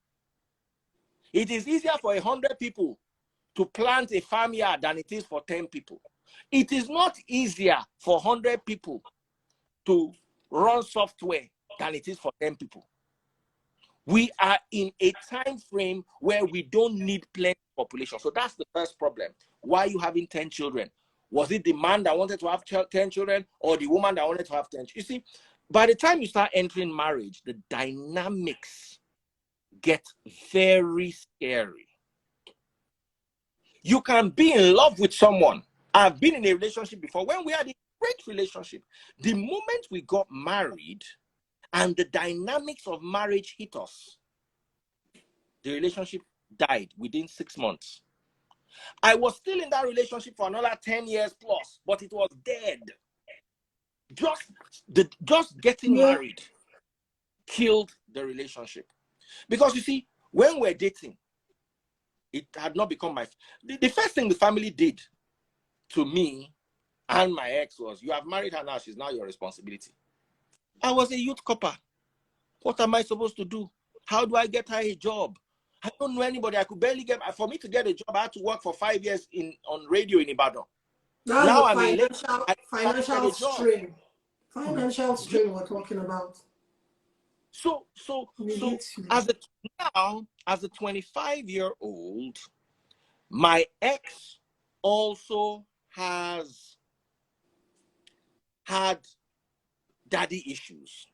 It is easier for 100 people to plant a farmyard than it is for 10 people. It is not easier for 100 people to run software than it is for 10 people. We are in a time frame where we don't need plenty population. So that's the first problem. Why are you having 10 children? Was it the man that wanted to have 10 children or the woman that wanted to have 10? You see, by the time you start entering marriage, the dynamics get very scary. You can be in love with someone. I've been in a relationship before when we had a great relationship. The moment we got married and the dynamics of marriage hit us, the relationship died within 6 months. I was still in that relationship for another 10 years plus, but it was dead. Just getting married killed the relationship. Because you see, when we're dating, it had not become the first thing the family did to me and my ex was, you have married her now, she's now your responsibility. I was a youth copper. What am I supposed to do? How do I get her a job? I don't know anybody. I could barely get, for me to get a job, I had to work for 5 years on radio in Ibadan. That's now a I'm financial strain. Financial strain we're talking about. So as a 25-year-old, my ex also has had daddy issues.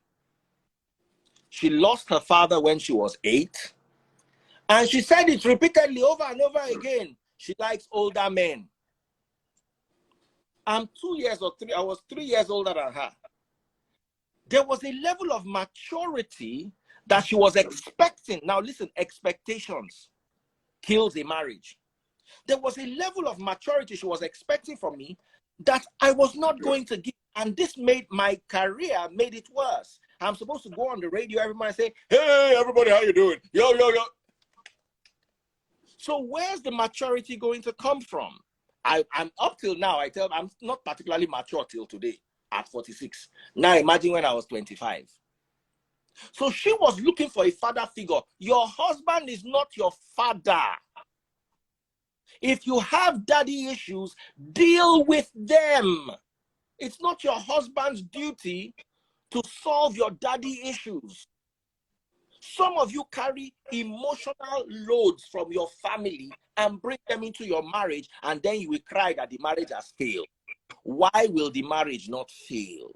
She lost her father when she was 8. And she said it repeatedly over and over again. She likes older men. I'm 2 years or 3. I was 3 years older than her. There was a level of maturity that she was expecting. Now listen, expectations kills a marriage. There was a level of maturity she was expecting from me that I was not going to give. And this made my career, made it worse. I'm supposed to go on the radio every morning and say, hey, everybody, how you doing? Yo, yo, yo. So where's the maturity going to come from? I'm up till now, I'm not particularly mature till today at 46. Now imagine when I was 25. So she was looking for a father figure. Your husband is not your father. If you have daddy issues, deal with them. It's not your husband's duty to solve your daddy issues. Some of you carry emotional loads from your family and bring them into your marriage, and then you will cry that the marriage has failed. Why will the marriage not fail?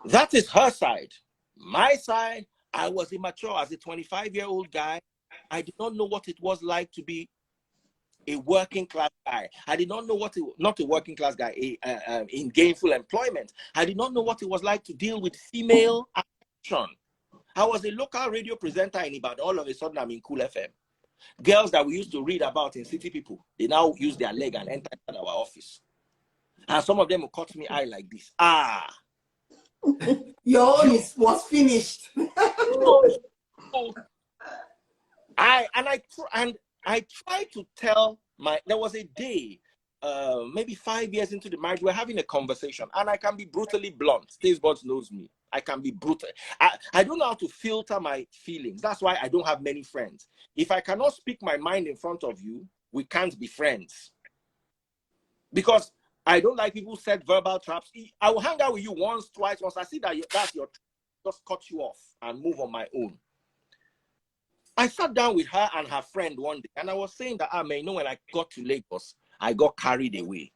That is her side. My side, I was immature as a 25-year-old guy. I did not know what it was like to be a working class guy. I did not know not a working class guy, in gainful employment. I did not know what it was like to deal with female attraction. I was a local radio presenter in Ibadan. All of a sudden, I'm in Cool FM. Girls that we used to read about in City People, they now use their leg and enter our office. And some of them will cut me eye like this. Your own was finished. I tried to tell there was a day, maybe 5 years into the marriage, we're having a conversation, and I can be brutally blunt. Stacebot knows me. I can be brutal. I don't know how to filter my feelings. That's why I don't have many friends. If I cannot speak my mind in front of you, we can't be friends. Because I don't like people who set verbal traps. I will hang out with you once, twice. Once I see that that's your, just cut you off and move on my own. I sat down with her and her friend one day, and I was saying that, when I got to Lagos, I got carried away.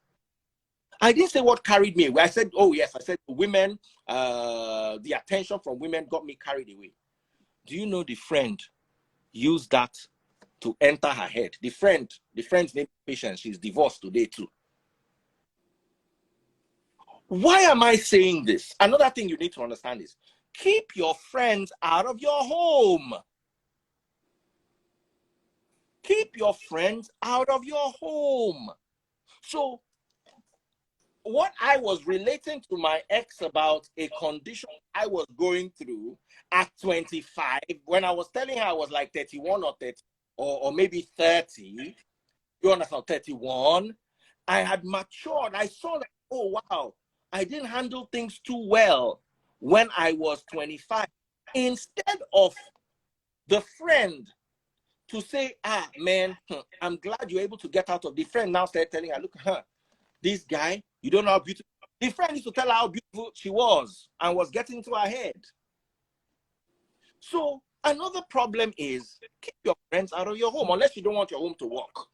I didn't say what carried me away. I said, oh yes, I said women, the attention from women got me carried away. Do you know the friend used that to enter her head? The friend's name is Patience. She's divorced today too. Why am I saying this? Another thing you need to understand is, keep your friends out of your home. Keep your friends out of your home. So, what I was relating to my ex about a condition I was going through at 25, when I was telling her I was like 31 or 30, or maybe 30, you understand, 31, I had matured. I saw that, oh, wow, I didn't handle things too well when I was 25. Instead of the friend to say, ah, man, I'm glad you're able to get out of, the friend now started telling her, look, this guy, you don't know how beautiful. The friend used to tell her how beautiful she was and was getting into her head. So another problem is keep your friends out of your home unless you don't want your home to work.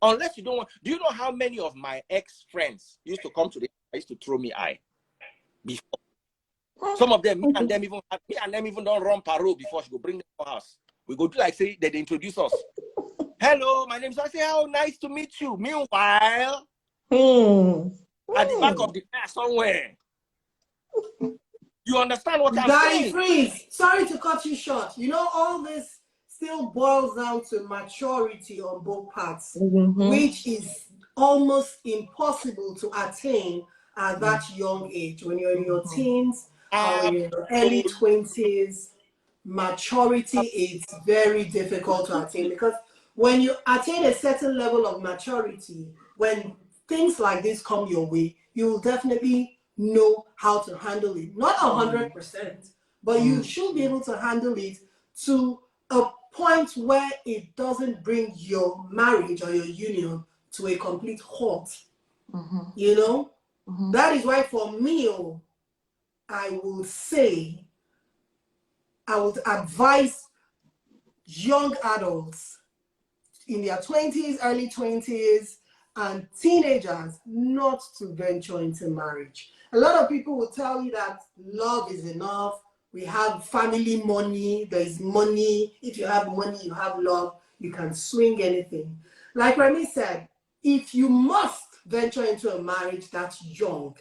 Unless you don't want, do you know how many of my ex-friends used to come to the house to throw me eye before? Some of them, me and them even don't run parole before she go bring them to us. We go do like say that they introduce us. Hello, my name is. I say, how nice to meet you. Meanwhile, at the back of the car somewhere. You understand what I'm saying? Freeze. Sorry to cut you short. You know, all this still boils down to maturity on both parts, which is almost impossible to attain at that young age. When you're in your teens or in your early 20s, maturity is very difficult to attain, because when you attain a certain level of maturity, when things like this come your way, you will definitely know how to handle it. Not 100%, but you should be able to handle it to a point where it doesn't bring your marriage or your union to a complete halt. You know? That is why for me, I will say, I would advise young adults in their 20s, early 20s, and teenagers not to venture into marriage. A lot of people will tell you that love is enough. We have family money. There is money. If you have money, you have love. You can swing anything. Like Remy said, if you must venture into a marriage that's young,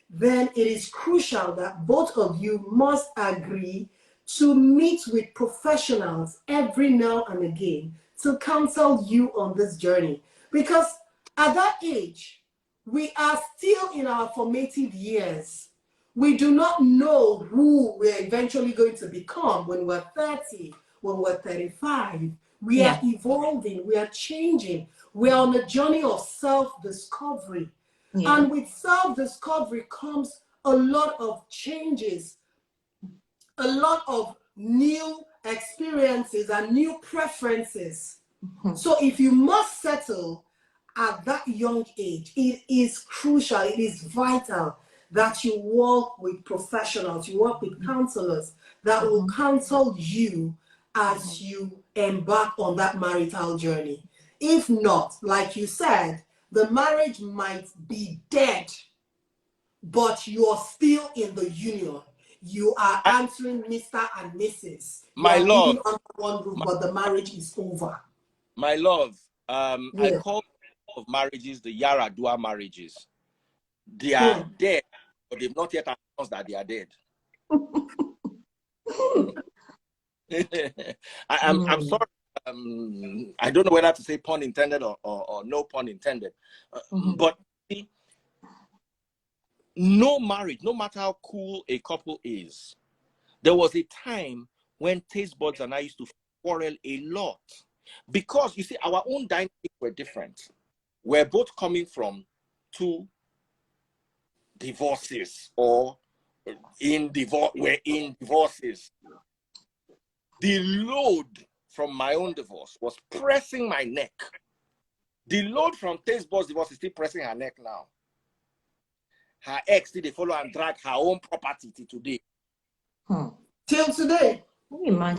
then it is crucial that both of you must agree to meet with professionals every now and again to counsel you on this journey. Because at that age, we are still in our formative years. We do not know who we're eventually going to become when we're 30, when we're 35. We are evolving, we are changing. We're on a journey of self-discovery. And with self-discovery comes a lot of changes, a lot of new experiences and new preferences. So if you must settle at that young age, it is crucial, it is vital that you work with professionals, you work with counselors that will counsel you as you embark on that marital journey. If not, like you said, the marriage might be dead, but you're still in the union. You are answering Mr. and Mrs. My love, living under one roof, but the marriage is over. My love, I call of marriages the Yaradua marriages. They are dead, but they've not yet announced that they are dead. I'm sorry. I don't know whether to say pun intended or no pun intended. But see, no marriage, no matter how cool a couple is, there was a time when taste buds and I used to quarrel a lot. Because, you see, our own dynamics were different. We're both coming from two divorces or we're in divorces. The load from my own divorce was pressing my neck. The load from taste buds divorce is still pressing her neck now. Her ex did they follow and drag her own property till today. Till today.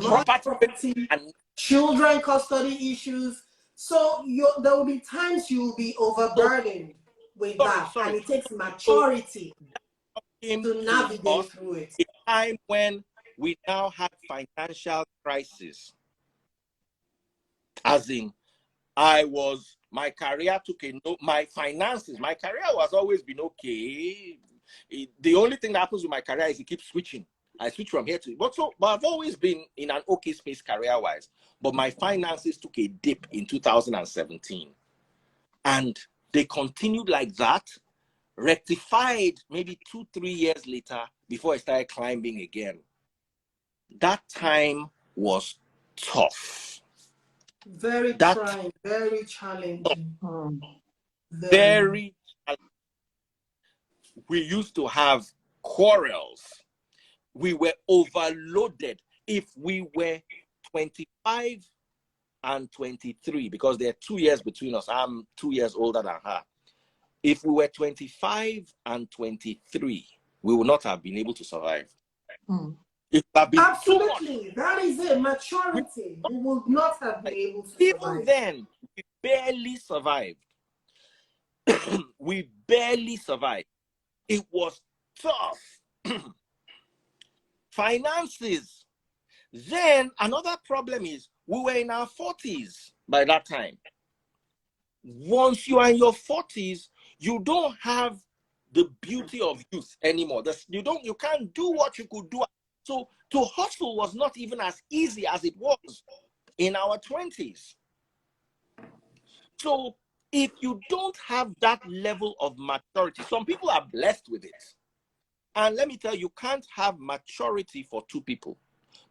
Property and children custody issues. So there will be times you will be overburdened with that. And it takes maturity to navigate through it. A time when we now have financial crisis. As in, my career took my finances, my career has always been okay. The only thing that happens with my career is it keeps switching. I switch from here to, but I've always been in an okay space career-wise. But my finances took a dip in 2017. And they continued like that, rectified maybe 2-3 years later before I started climbing again. That time was tough. Very trying, very challenging. Very challenging. we used to have quarrels. We were overloaded. If we were 25 and 23, because there are 2 years between us, I'm 2 years older than her. If we were 25 and 23, we would not have been able to survive. It would have been absolutely. That is it. Maturity. We would not have been able to even survive. then, we barely survived. We barely survived. It was tough. Finances. Then another problem is we were in our 40s by that time. Once you are in your 40s, you don't have the beauty of youth anymore. You can't do what you could do. So to hustle was not even as easy as it was in our 20s. So if you don't have that level of maturity, some people are blessed with it. And let me tell you, you can't have maturity for two people.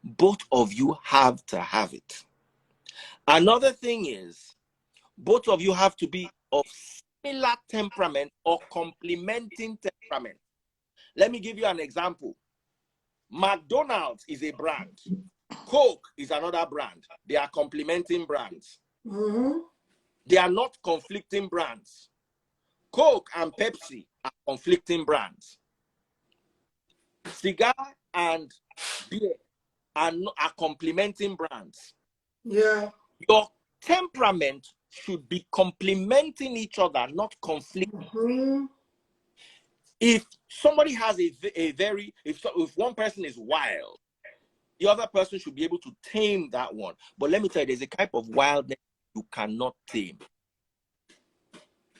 Both of you have to have it. Another thing is, both of you have to be of similar temperament or complementing temperament. Let me give you an example. McDonald's is a brand. Coke is another brand. They are complementing brands. They are not conflicting brands. Coke and Pepsi are conflicting brands. Cigar and beer are complementing brands. Yeah. Your temperament should be complementing each other, not conflicting. If somebody has if one person is wild, the other person should be able to tame that one. But let me tell you, there's a type of wildness you cannot tame.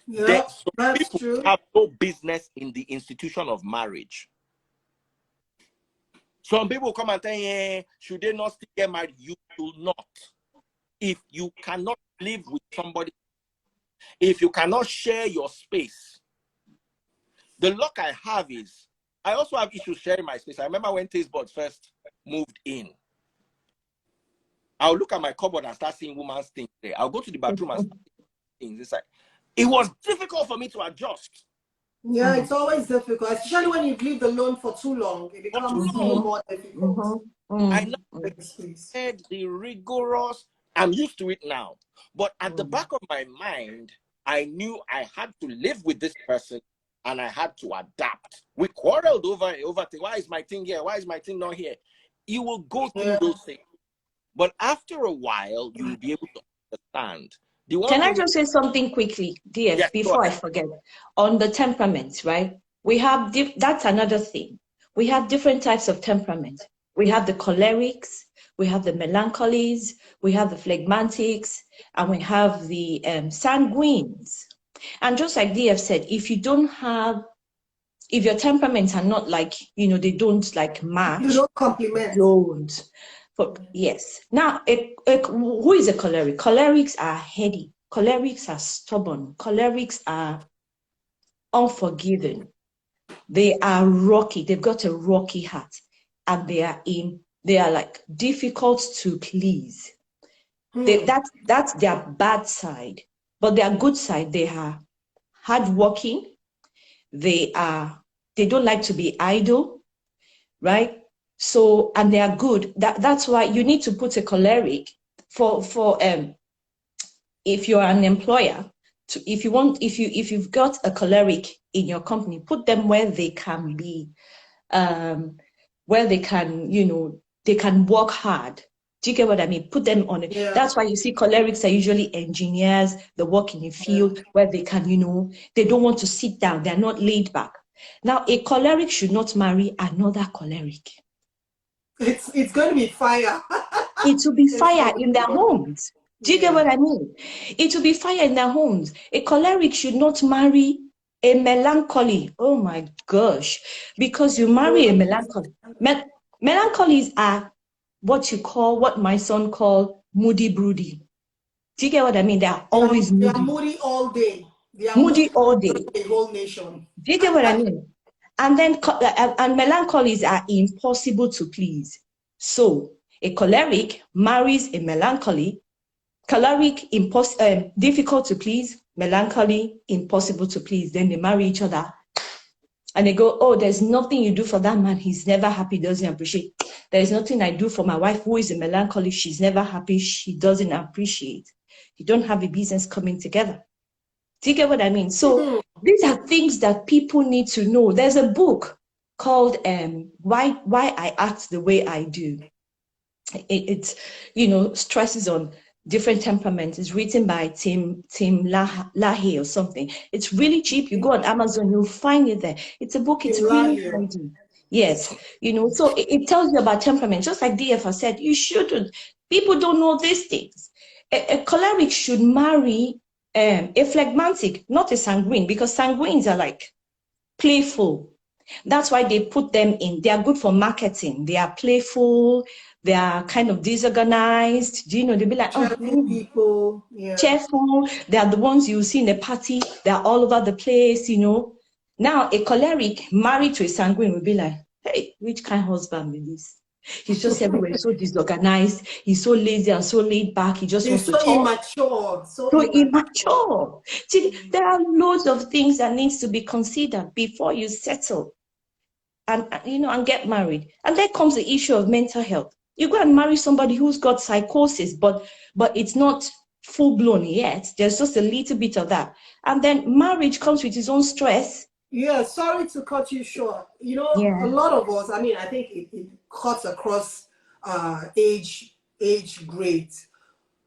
Yeah, that's true. Have no business in the institution of marriage. Some people come and say, hey, should they not still get married? You will not. If you cannot live with somebody, if you cannot share your space. The luck I have is, I also have issues sharing my space. I remember when Taste Buds first moved in. I'll look at my cupboard and start seeing women's things there. I'll go to the bathroom and start seeing things inside. It was difficult for me to adjust. Yeah, it's always difficult, especially when you've lived alone for too long. It becomes even more difficult. I know the rigorous, I'm used to it now. But at the back of my mind, I knew I had to live with this person and I had to adapt. We quarreled over things. Why is my thing here? Why is my thing not here? You will go through those things. But after a while, you will be able to understand. Can I just say something quickly, DF, yes, before I forget? On the temperaments, right? We have, that's another thing. We have different types of temperament. We have the cholerics, we have the melancholies, we have the phlegmatics, and we have the sanguines. And just like DF said, if you don't have, if your temperaments are not like, you know, they don't like match. You don't complement. Don't. But yes. Now, who is a choleric? Cholerics are heady. Cholerics are stubborn. Cholerics are unforgiving. They are rocky. They've got a rocky heart, and they are like difficult to please. That's their bad side. But their good side, they are hardworking. They don't like to be idle, right? So, and they are good. That's why you need to put a choleric for if you're an employer, if you've got a choleric in your company, put them where they can be, where they can, you know, they can work hard. Do you get what I mean? Put them on it. Yeah. That's why you see cholerics are usually engineers. They work in a field where they can, you know, they don't want to sit down. They're not laid back. Now, a choleric should not marry another choleric. It's going to be fire. It will be fire in their homes. Do you get what I mean? It will be fire in their homes. A choleric should not marry a melancholy. Oh my gosh. Because you marry a melancholy. Melancholies are what my son called moody broody. Do you get what I mean? They are always moody. They are moody all day. They are moody all day. The whole nation. Do you get what I mean? And then and melancholies are impossible to please. So a choleric marries a melancholy. Choleric, difficult to please. Melancholy, impossible to please. Then they marry each other. And they go, oh, there's nothing you do for that man. He's never happy, doesn't appreciate. There's nothing I do for my wife who is a melancholy. She's never happy. She doesn't appreciate. You don't have a business coming together. Do you get what I mean? So these are things that people need to know. There's a book called Why I Act the Way I Do. It stresses on different temperaments. It's written by Tim Lahey or something. It's really cheap. You go on Amazon, you'll find it there. It's a book. It's really handy. Yes, so it tells you about temperament. Just like DF has said, you shouldn't. People don't know these things. A choleric should marry a phlegmatic, not a sanguine, because sanguines are like playful. That's why they put them in. They are good for marketing. They are playful. They are kind of disorganized. Do you know? They'll be like, cheerful people. Yeah. Cheerful. They are the ones you see in a party. They are all over the place, Now, a choleric married to a sanguine will be like, hey, which kind of husband is this? He's just everywhere. He's so disorganized. He's so lazy and so laid back. He just wants to talk. Immature. So immature. See, there are loads of things that needs to be considered before you settle and get married. And there comes the issue of mental health. You go and marry somebody who's got psychosis, but it's not full blown yet. There's just a little bit of that. And then marriage comes with its own stress. Yeah, sorry to cut you short. A lot of us, I think it cuts across age grades.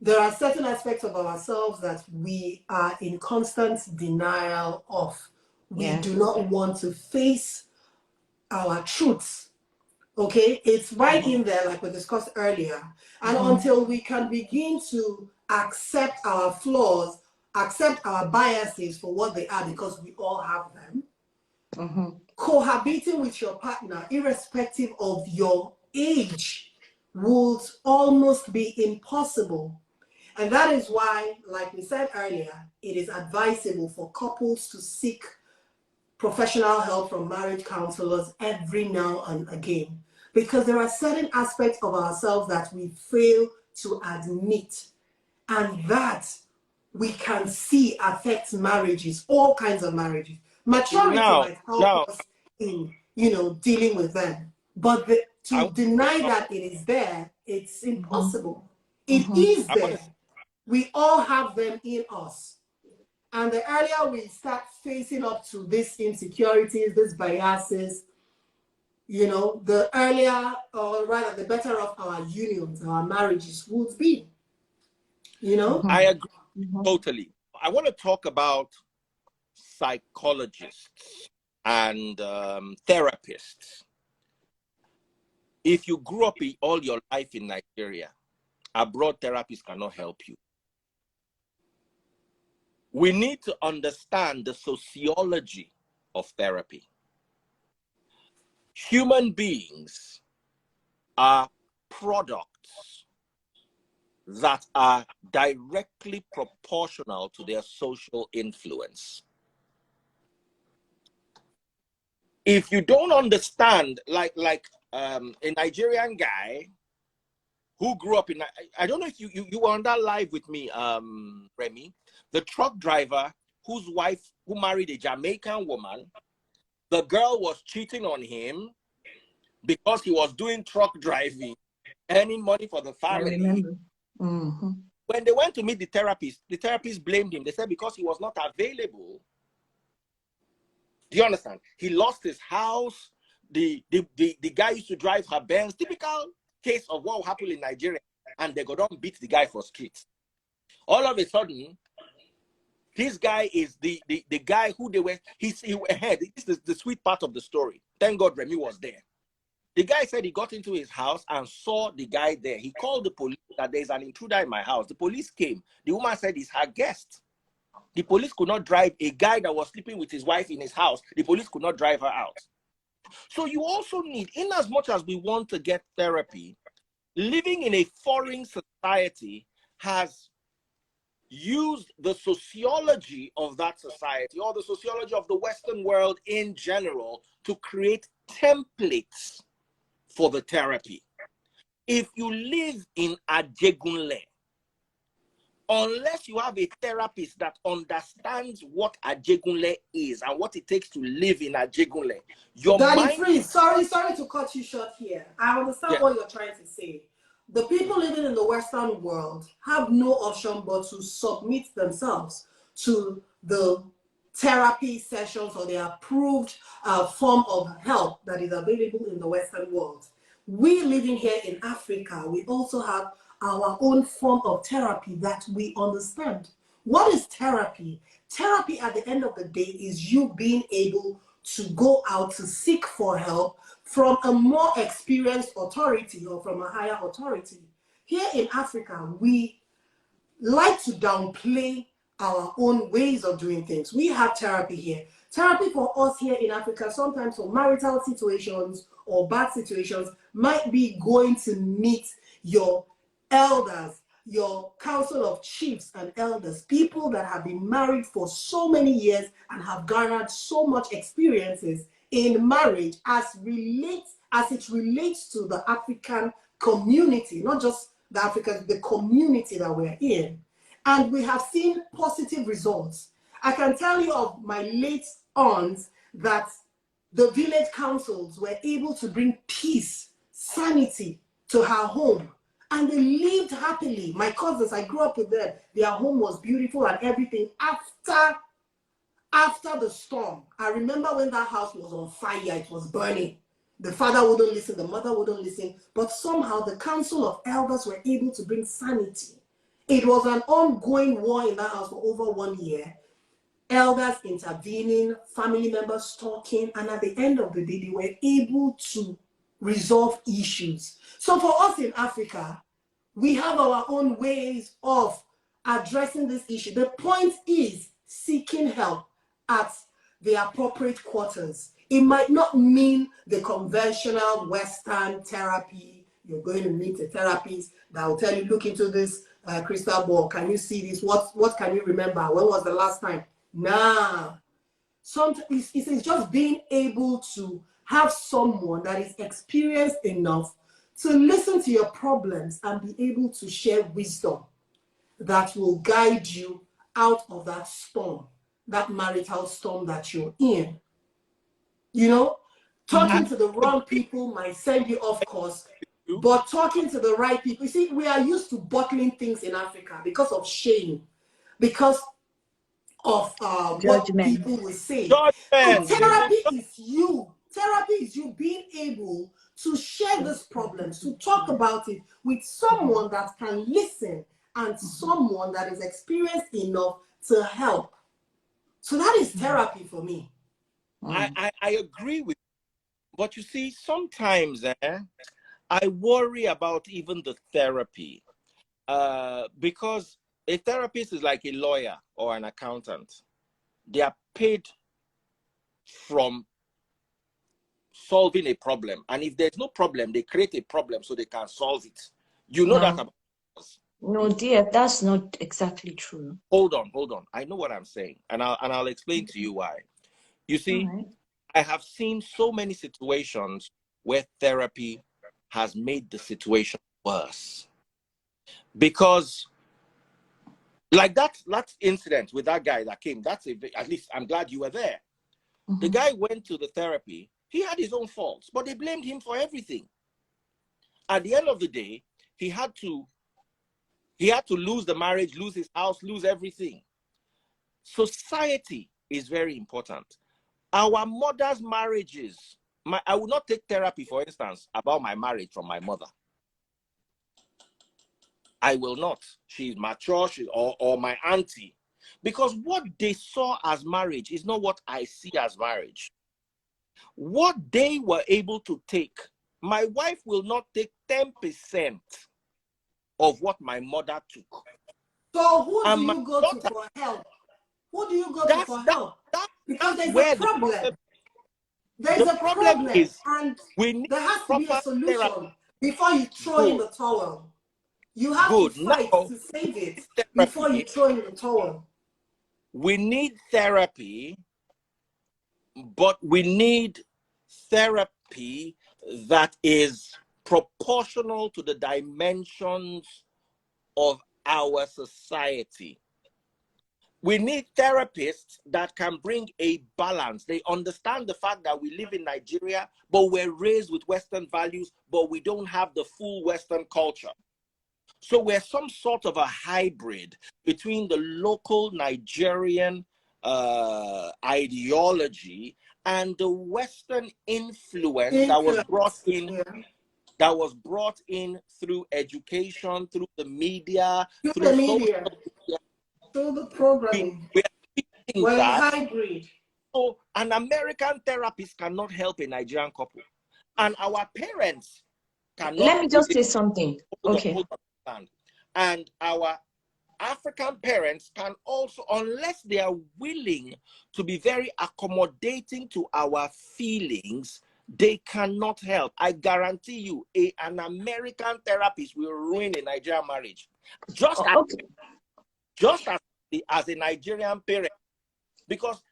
There are certain aspects of ourselves that we are in constant denial of. We do not want to face our truths. Okay, it's right in there, like we discussed earlier. And until we can begin to accept our flaws, accept our biases for what they are, because we all have them, cohabiting with your partner, irrespective of your age, would almost be impossible. And that is why, like we said earlier, it is advisable for couples to seek professional help from marriage counselors every now and again, because there are certain aspects of ourselves that we fail to admit, and that we can see affects marriages, all kinds of marriages. Maturity might help us in, dealing with them, but to deny that it is there, it's impossible. It is there. We all have them in us. And the earlier we start facing up to these insecurities, these biases, the earlier, or rather the better off our unions, our marriages would be. I agree totally. I want to talk about psychologists and therapists. If you grew up all your life in Nigeria, abroad therapists cannot help you. We need to understand the sociology of therapy. Human beings are products that are directly proportional to their social influence. If you don't understand, like a Nigerian guy who grew up in, I don't know if you were on that live with me, Remy, the truck driver whose wife, who married a Jamaican woman, the girl was cheating on him because he was doing truck driving, earning money for the family. I remember. Mm-hmm. When they went to meet the therapist blamed him. They said because he was not available. Do you understand? He lost his house. The guy used to drive her Benz. Typical case of what will happen in Nigeria. And they go down and beat the guy for streets. All of a sudden, this guy is the guy who they were, he ahead. This is the sweet part of the story. Thank God Remy was there. The guy said he got into his house and saw the guy there. He called the police that there's an intruder in my house. The police came. The woman said he's her guest. The police could not drive a guy that was sleeping with his wife in his house. The police could not drive her out. So you also need, in as much as we want to get therapy, living in a foreign society has used the sociology of that society, or the sociology of the Western world in general, to create templates for the therapy. If you live in Ajegunle, unless you have a therapist that understands what Ajegunle is and what it takes to live in Ajegunle, your Daddy mind... Freeze, sorry to cut you short here. I understand Yeah. what you're trying to say. The people living in the Western world have no option but to submit themselves to the therapy sessions or the approved form of help that is available in the Western world. We living here in Africa, we also have our own form of therapy that we understand. What is therapy? Therapy at the end of the day is you being able to go out to seek for help from a more experienced authority or from a higher authority. Here in Africa, we like to downplay our own ways of doing things. We have therapy here. Therapy for us here in Africa, sometimes for marital situations or bad situations, might be going to meet your elders, your council of chiefs and elders, people that have been married for so many years and have garnered so much experiences in marriage as it relates to the African community, not just the Africans, the community that we're in. And we have seen positive results. I can tell you of my late aunts that the village councils were able to bring peace, sanity to her home. And they lived happily. My cousins, I grew up with them. Their home was beautiful and everything after the storm. I remember when that house was on fire, it was burning. The father wouldn't listen, the mother wouldn't listen. But somehow the council of elders were able to bring sanity. It was an ongoing war in that house for over 1 year. Elders intervening, family members talking, and at the end of the day, they were able to resolve issues. So for us in Africa, we have our own ways of addressing this issue. The point is seeking help at the appropriate quarters. It might not mean the conventional Western therapy. You're going to meet a therapist that will tell you, look into this crystal ball. Can you see this? What can you remember? When was the last time? Nah. Sometimes it's just being able to have someone that is experienced enough to listen to your problems and be able to share wisdom that will guide you out of that storm, that marital storm that you're in. You know, talking to the wrong people might send you off course, but talking to the right people, you see, we are used to bottling things in Africa because of shame, because of what people will say. So therapy is you. Therapy is you being able to share these problems, to talk about it with someone that can listen and someone that is experienced enough to help. So that is therapy for me. I agree with you. But you see, sometimes I worry about even the therapy because a therapist is like a lawyer or an accountant. They are paid from solving a problem. And if there's no problem, they create a problem so they can solve it. You know that about us. No, dear, that's not exactly true. Hold on. I know what I'm saying. And I'll explain to you why. You see, I have seen so many situations where therapy has made the situation worse. Because like that incident with that guy that came, at least I'm glad you were there. The guy went to the therapy. He had his own faults, but they blamed him for everything. At the end of the day, he had to lose the marriage, lose his house, lose everything. Society is very important. Our mothers' marriages, I would not take therapy, for instance, about my marriage from my mother. I will not. She's mature, or my auntie. Because what they saw as marriage is not what I see as marriage. What they were able to take, my wife will not take 10% of what my mother took. So who do you go to for help? Who do you go to for help? Because there's a problem. There's a problem, and there has to be a solution before you throw in the towel. You have to fight to save it before you throw in the towel. We need therapy, but we need therapy that is proportional to the dimensions of our society. We need therapists that can bring a balance. They understand the fact that we live in Nigeria, but we're raised with Western values, but we don't have the full Western culture. So we're some sort of a hybrid between the local Nigerian ideology and the Western influence that was brought in. Yeah. That was brought in through education, through the media, Through through the social media, media. through the programming. We are seeing We're that. hybrid. So an American therapist cannot help a Nigerian couple. And our parents cannot. Let me just say something. Okay. And our African parents can also, unless they are willing to be very accommodating to our feelings, they cannot help. I guarantee you, an American therapist will ruin a Nigerian marriage. Just as a Nigerian parent, because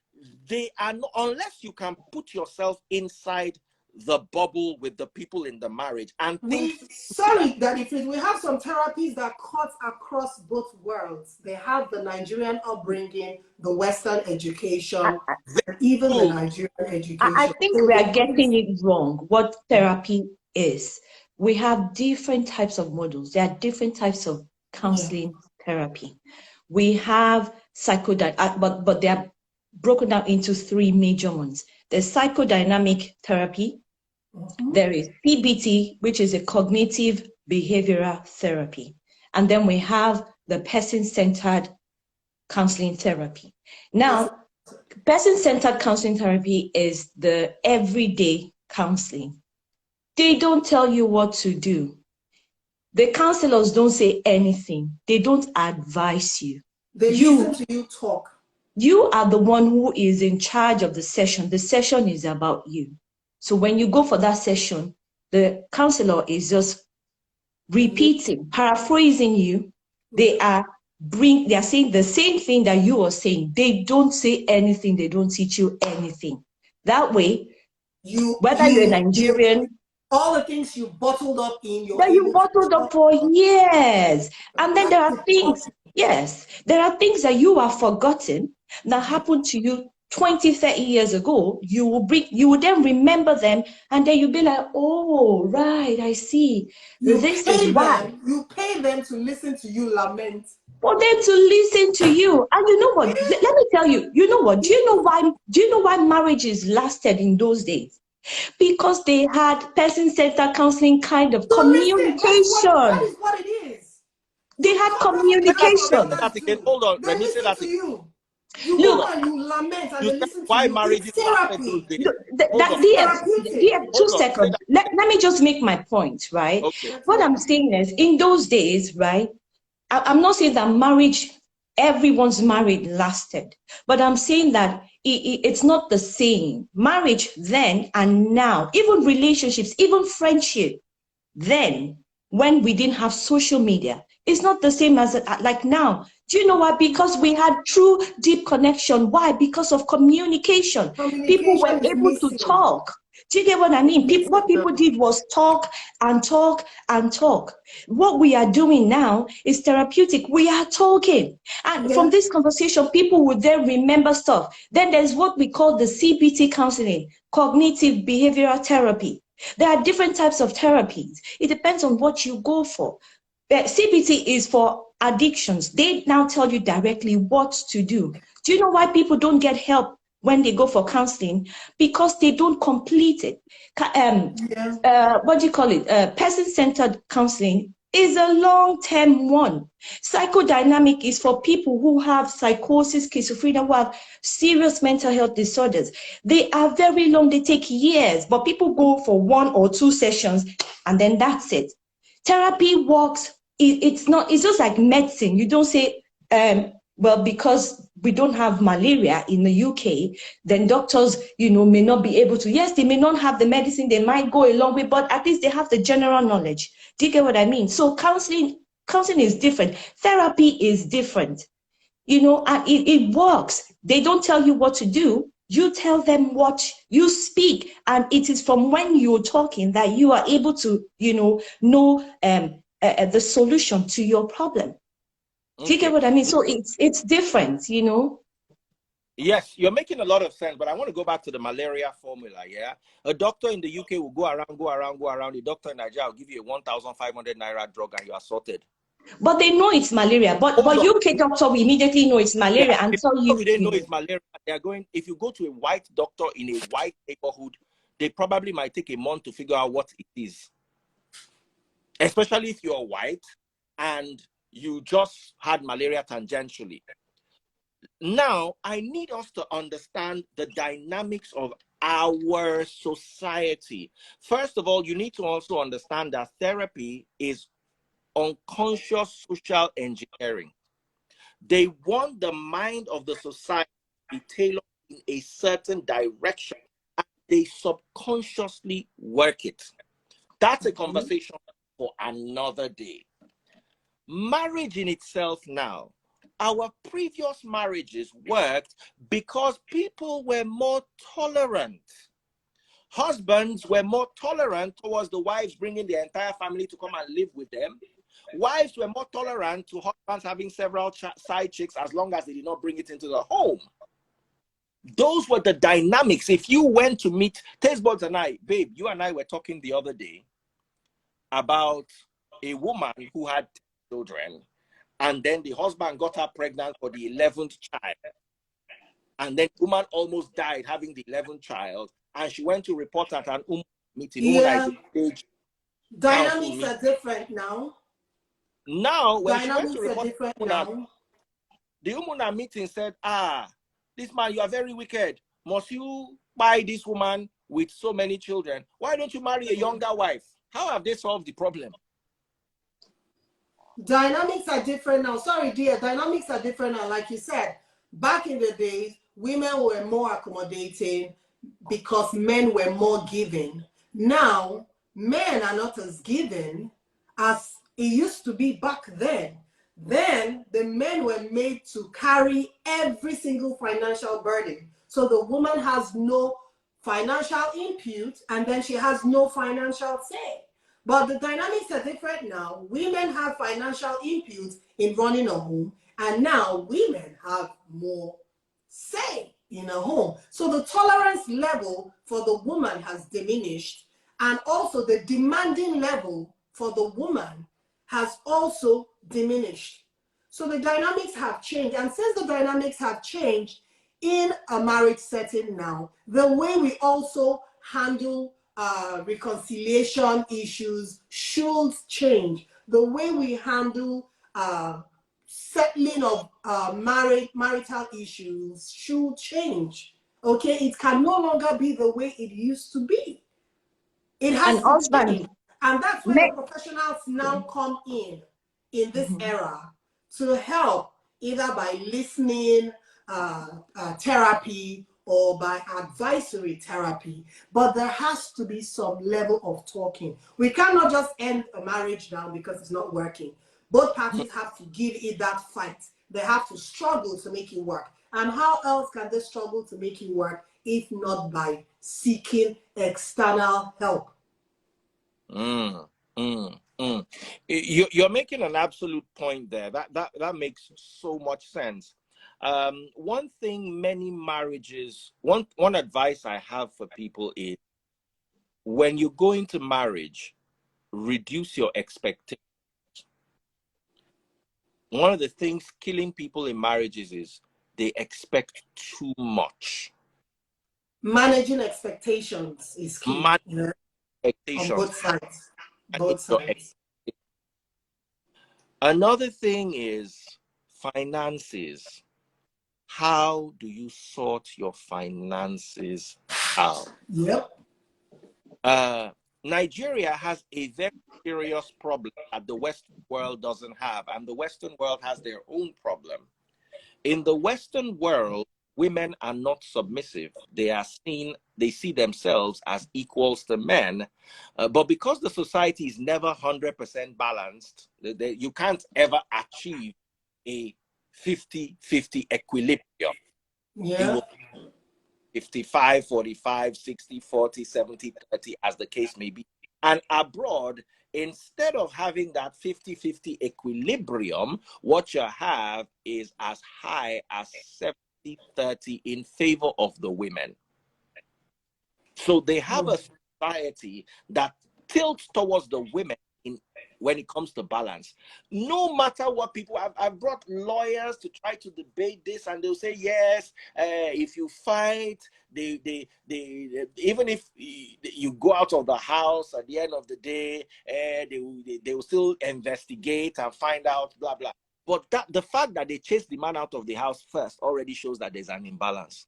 they are not, unless you can put yourself inside the bubble with the people in the marriage and think. Sorry, that if we have some therapies that cut across both worlds. They have the Nigerian upbringing, the Western education, and even the Nigerian education. I think we are getting it wrong, what therapy is. We have different types of models. There are different types of counseling therapy. We have but they are broken down into three major ones. There's psychodynamic therapy. There is CBT, which is a cognitive behavioral therapy. And then we have the person-centered counseling therapy. Now, person-centered counseling therapy is the everyday counseling. They don't tell you what to do. The counselors don't say anything. They don't advise you. They listen to you talk. You are the one who is in charge of the session. The session is about you. So when you go for that session, the counselor is just repeating, paraphrasing you. They are saying the same thing that you are saying. They don't say anything. They don't teach you anything. That way, whether you're Nigerian, all the things you bottled up in that you bottled up for years. And then there are things, there are things that you have forgotten that happened to you 20, 30 years ago. You will then remember them, and then you'll be like, oh, right, I see. This is why. You pay them to listen to you lament. For them to listen to you. And you know what? Let me tell you, you know what? Do you know why marriages lasted in those days? Because they had person-centered counseling kind of communication. That is what it is. They had communication. Hold on, let me say that to you. You look, go and you lament and they listen to why you. marriage is therapy. Two seconds. Let me just make my point, right? Okay. What I'm saying is, in those days, right, I'm not saying that marriage, everyone's marriage lasted, but I'm saying that it's not the same. Marriage then and now, even relationships, even friendship, then, when we didn't have social media, it's not the same as like now. Do you know why? Because we had true deep connection. Why? Because of communication. People were able to talk. Do you get what I mean? What people did was talk and talk and talk. What we are doing now is therapeutic. We are talking. And from this conversation, people would then remember stuff. Then there's what we call the CBT counseling, cognitive behavioral therapy. There are different types of therapies. It depends on what you go for. CBT is for addictions. They now tell you directly what to do. Do you know why people don't get help when they go for counseling? Because they don't complete it. What do you call it? Person-centered counseling is a long-term one. Psychodynamic is for people who have psychosis, schizophrenia, who have serious mental health disorders. They are very long. They take years, but people go for 1 or 2 sessions and then that's it. Therapy works. It's just like medicine. You don't say, well, because we don't have malaria in the UK, then doctors, may not be able to. Yes, they may not have the medicine. They might go a long way, but at least they have the general knowledge. Do you get what I mean? So counseling is different. Therapy is different, and it works. They don't tell you what to do. You tell them what you speak. And it is from when you're talking that you are able to, know the solution to your problem. Do you get Okay. what I mean? So it's different, you know. Yes, you're making a lot of sense, but I want to go back to the malaria formula. Yeah, a doctor in the UK will go around, go around, go around. The doctor in Nigeria will give you a 1,500 naira drug, and you are sorted. But they know it's malaria. But Hold on. UK doctor will immediately know it's Yeah, malaria and tell you. we didn't know it's malaria. They are going. If you go to a white doctor in a white neighborhood, they probably might take a month to figure out what it is. Especially if you're white and you just had malaria tangentially. Now, I need us to understand the dynamics of our society. First of all, you need to also understand that therapy is unconscious social engineering. They want the mind of the society to be tailored in a certain direction, and they subconsciously work it. That's a conversation for another day. Marriage in itself now, our previous marriages worked because people were more tolerant. Husbands were more tolerant towards the wives bringing the entire family to come and live with them. Wives were more tolerant to husbands having several side chicks as long as they did not bring it into the home. Those were the dynamics. If you went to meet Tastebuds and I, babe, you and I were talking the other day about a woman who had children, and then the husband got her pregnant for the 11th child. And then the woman almost died having the 11th child, and she went to report at an meeting. Yeah. Age Dynamics are different now. Now, when she went to Dynamics are report different at now. the Umuna meeting said, this man, you are very wicked. Must you buy this woman with so many children? Why don't you marry a younger wife? How have they solved the problem? Dynamics are different now. Sorry, dear. Dynamics are different now. Like you said, back in the days, women were more accommodating because men were more giving. Now, men are not as giving as it used to be back then. Then the men were made to carry every single financial burden. So the woman has no financial input, and then she has no financial say. But the dynamics are different now. Women have financial input in running a home, and now women have more say in a home. So the tolerance level for the woman has diminished, and also the demanding level for the woman has also diminished. So the dynamics have changed. And since the dynamics have changed in a marriage setting now, the way we also handle reconciliation issues should change. The way we handle settling of marital issues should change. Okay, it can no longer be the way it used to be. It has And to husband, change. And that's where the professionals now come in this era to help, either by listening, therapy, or by advisory therapy. But there has to be some level of talking. We cannot just end a marriage now because it's not working. Both parties have to give it that fight. They have to struggle to make it work. And how else can they struggle to make it work if not by seeking external help? You're making an absolute point there. That makes so much sense. One thing many marriages, one advice I have for people is, when you go into marriage, reduce your expectations. One of the things killing people in marriages is they expect too much. Managing expectations is key. Managing On expectations. both sides. Manage your expectations. Another thing is finances. How do you sort your finances out? Yep. Nigeria has a very serious problem that the Western world doesn't have, and the Western world has their own problem. In the Western world, women are not submissive. They see themselves as equals to men. But because the society is never 100% balanced, you can't ever achieve a 50-50 equilibrium. Yeah. It will 55, 45, 60, 40, 70, 30, as the case may be. And abroad, instead of having that 50-50 equilibrium, what you have is as high as 70-30 in favor of the women. So they have a society that tilts towards the women when it comes to balance. No matter what people have, I've brought lawyers to try to debate this, and they'll say, yes, if you fight, they even if you go out of the house at the end of the day, they will still investigate and find out, blah, blah. But the fact that they chase the man out of the house first already shows that there's an imbalance.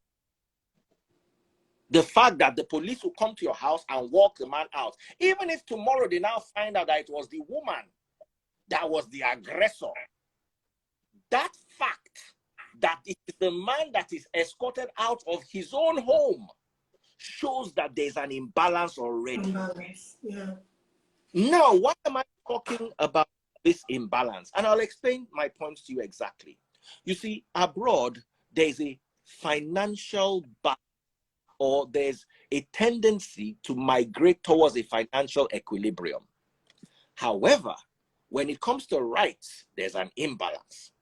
The fact that the police will come to your house and walk the man out, even if tomorrow they now find out that it was the woman that was the aggressor, that fact that it is the man that is escorted out of his own home shows that there's an imbalance already. Yeah. Now, why am I talking about this imbalance? And I'll explain my points to you exactly. You see, abroad, there's a financial balance, or there's a tendency to migrate towards a financial equilibrium. However, when it comes to rights, there's an imbalance.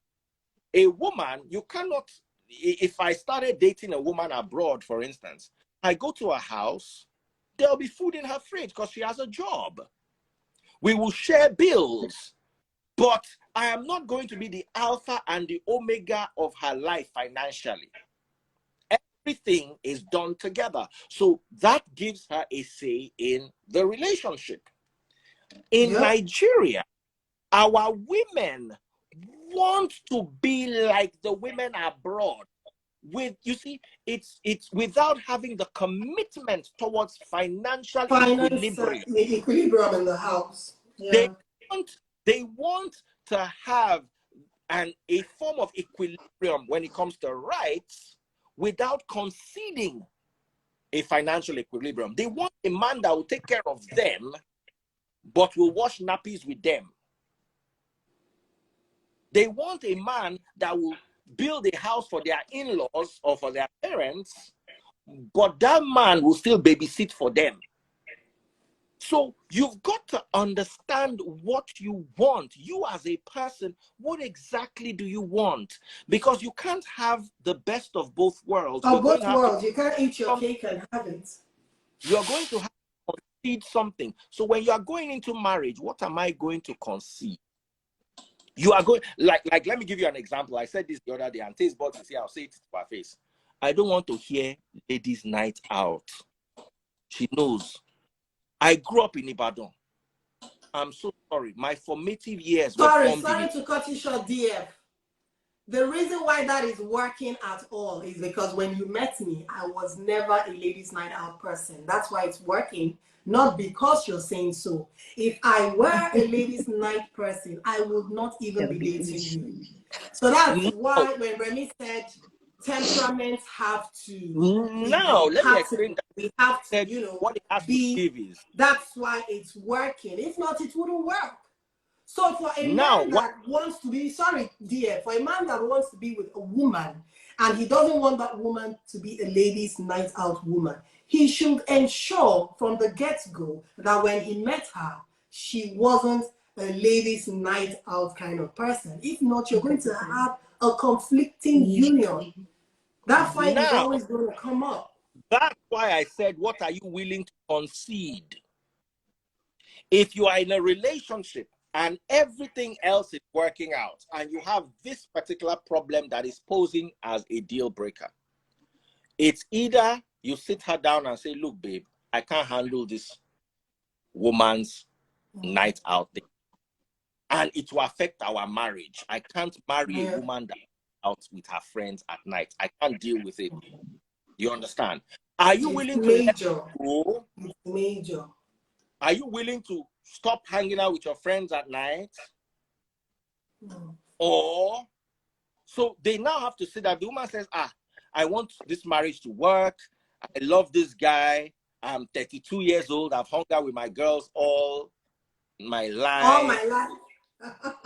A woman, you cannot, if I started dating a woman abroad, for instance, I go to her house, there'll be food in her fridge because she has a job. We will share bills, but I am not going to be the alpha and the omega of her life financially. Everything is done together. So that gives her a say in the relationship. In Nigeria, our women want to be like the women abroad. You see, it's without having the commitment towards financial equilibrium. Equilibrium in the house. Yeah. They want to have a form of equilibrium when it comes to rights, without conceding a financial equilibrium. They want a man that will take care of them, but will wash nappies with them. They want a man that will build a house for their in-laws or for their parents, but that man will still babysit for them. So you've got to understand what you want. You as a person, what exactly do you want? Because you can't have the best of both worlds. Of both worlds. You can't eat your cake and have it. You're going to have to concede something. So when you are going into marriage, what am I going to concede? You are going, like let me give you an example. I said this the other day, and Taste Buds is here, I'll say it to her face. I don't want to hear ladies' night out. She knows. I grew up in Ibadan. I'm so sorry. My formative years were formed Sorry to cut you short, DF. The reason why that is working at all is because when you met me, I was never a ladies' night out person. That's why it's working, not because you're saying so. If I were a ladies' night person, I would not even be dating you. So that's why when Remy said temperaments have to. Let me explain that. We have to, you know, what it has to give is. That's why it's working. If not, it wouldn't work. So for a man that wants to be, sorry, dear, for a man that wants to be with a woman and he doesn't want that woman to be a ladies' night out woman, he should ensure from the get-go that when he met her, she wasn't a ladies' night out kind of person. If not, you're going to have a conflicting union. That fight is always going to come up. That's why I said, what are you willing to concede? If you are in a relationship and everything else is working out, and you have this particular problem that is posing as a deal breaker, it's either you sit her down and say, look, babe, I can't handle this woman's night out thing, and it will affect our marriage. I can't marry a woman that's out with her friends at night. I can't deal with it. You understand? Are you willing to let go? It's major. Are you willing to stop hanging out with your friends at night? Or, so they now have to say that the woman says, I want this marriage to work. I love this guy. I'm 32 years old. I've hung out with my girls all my life. All my life.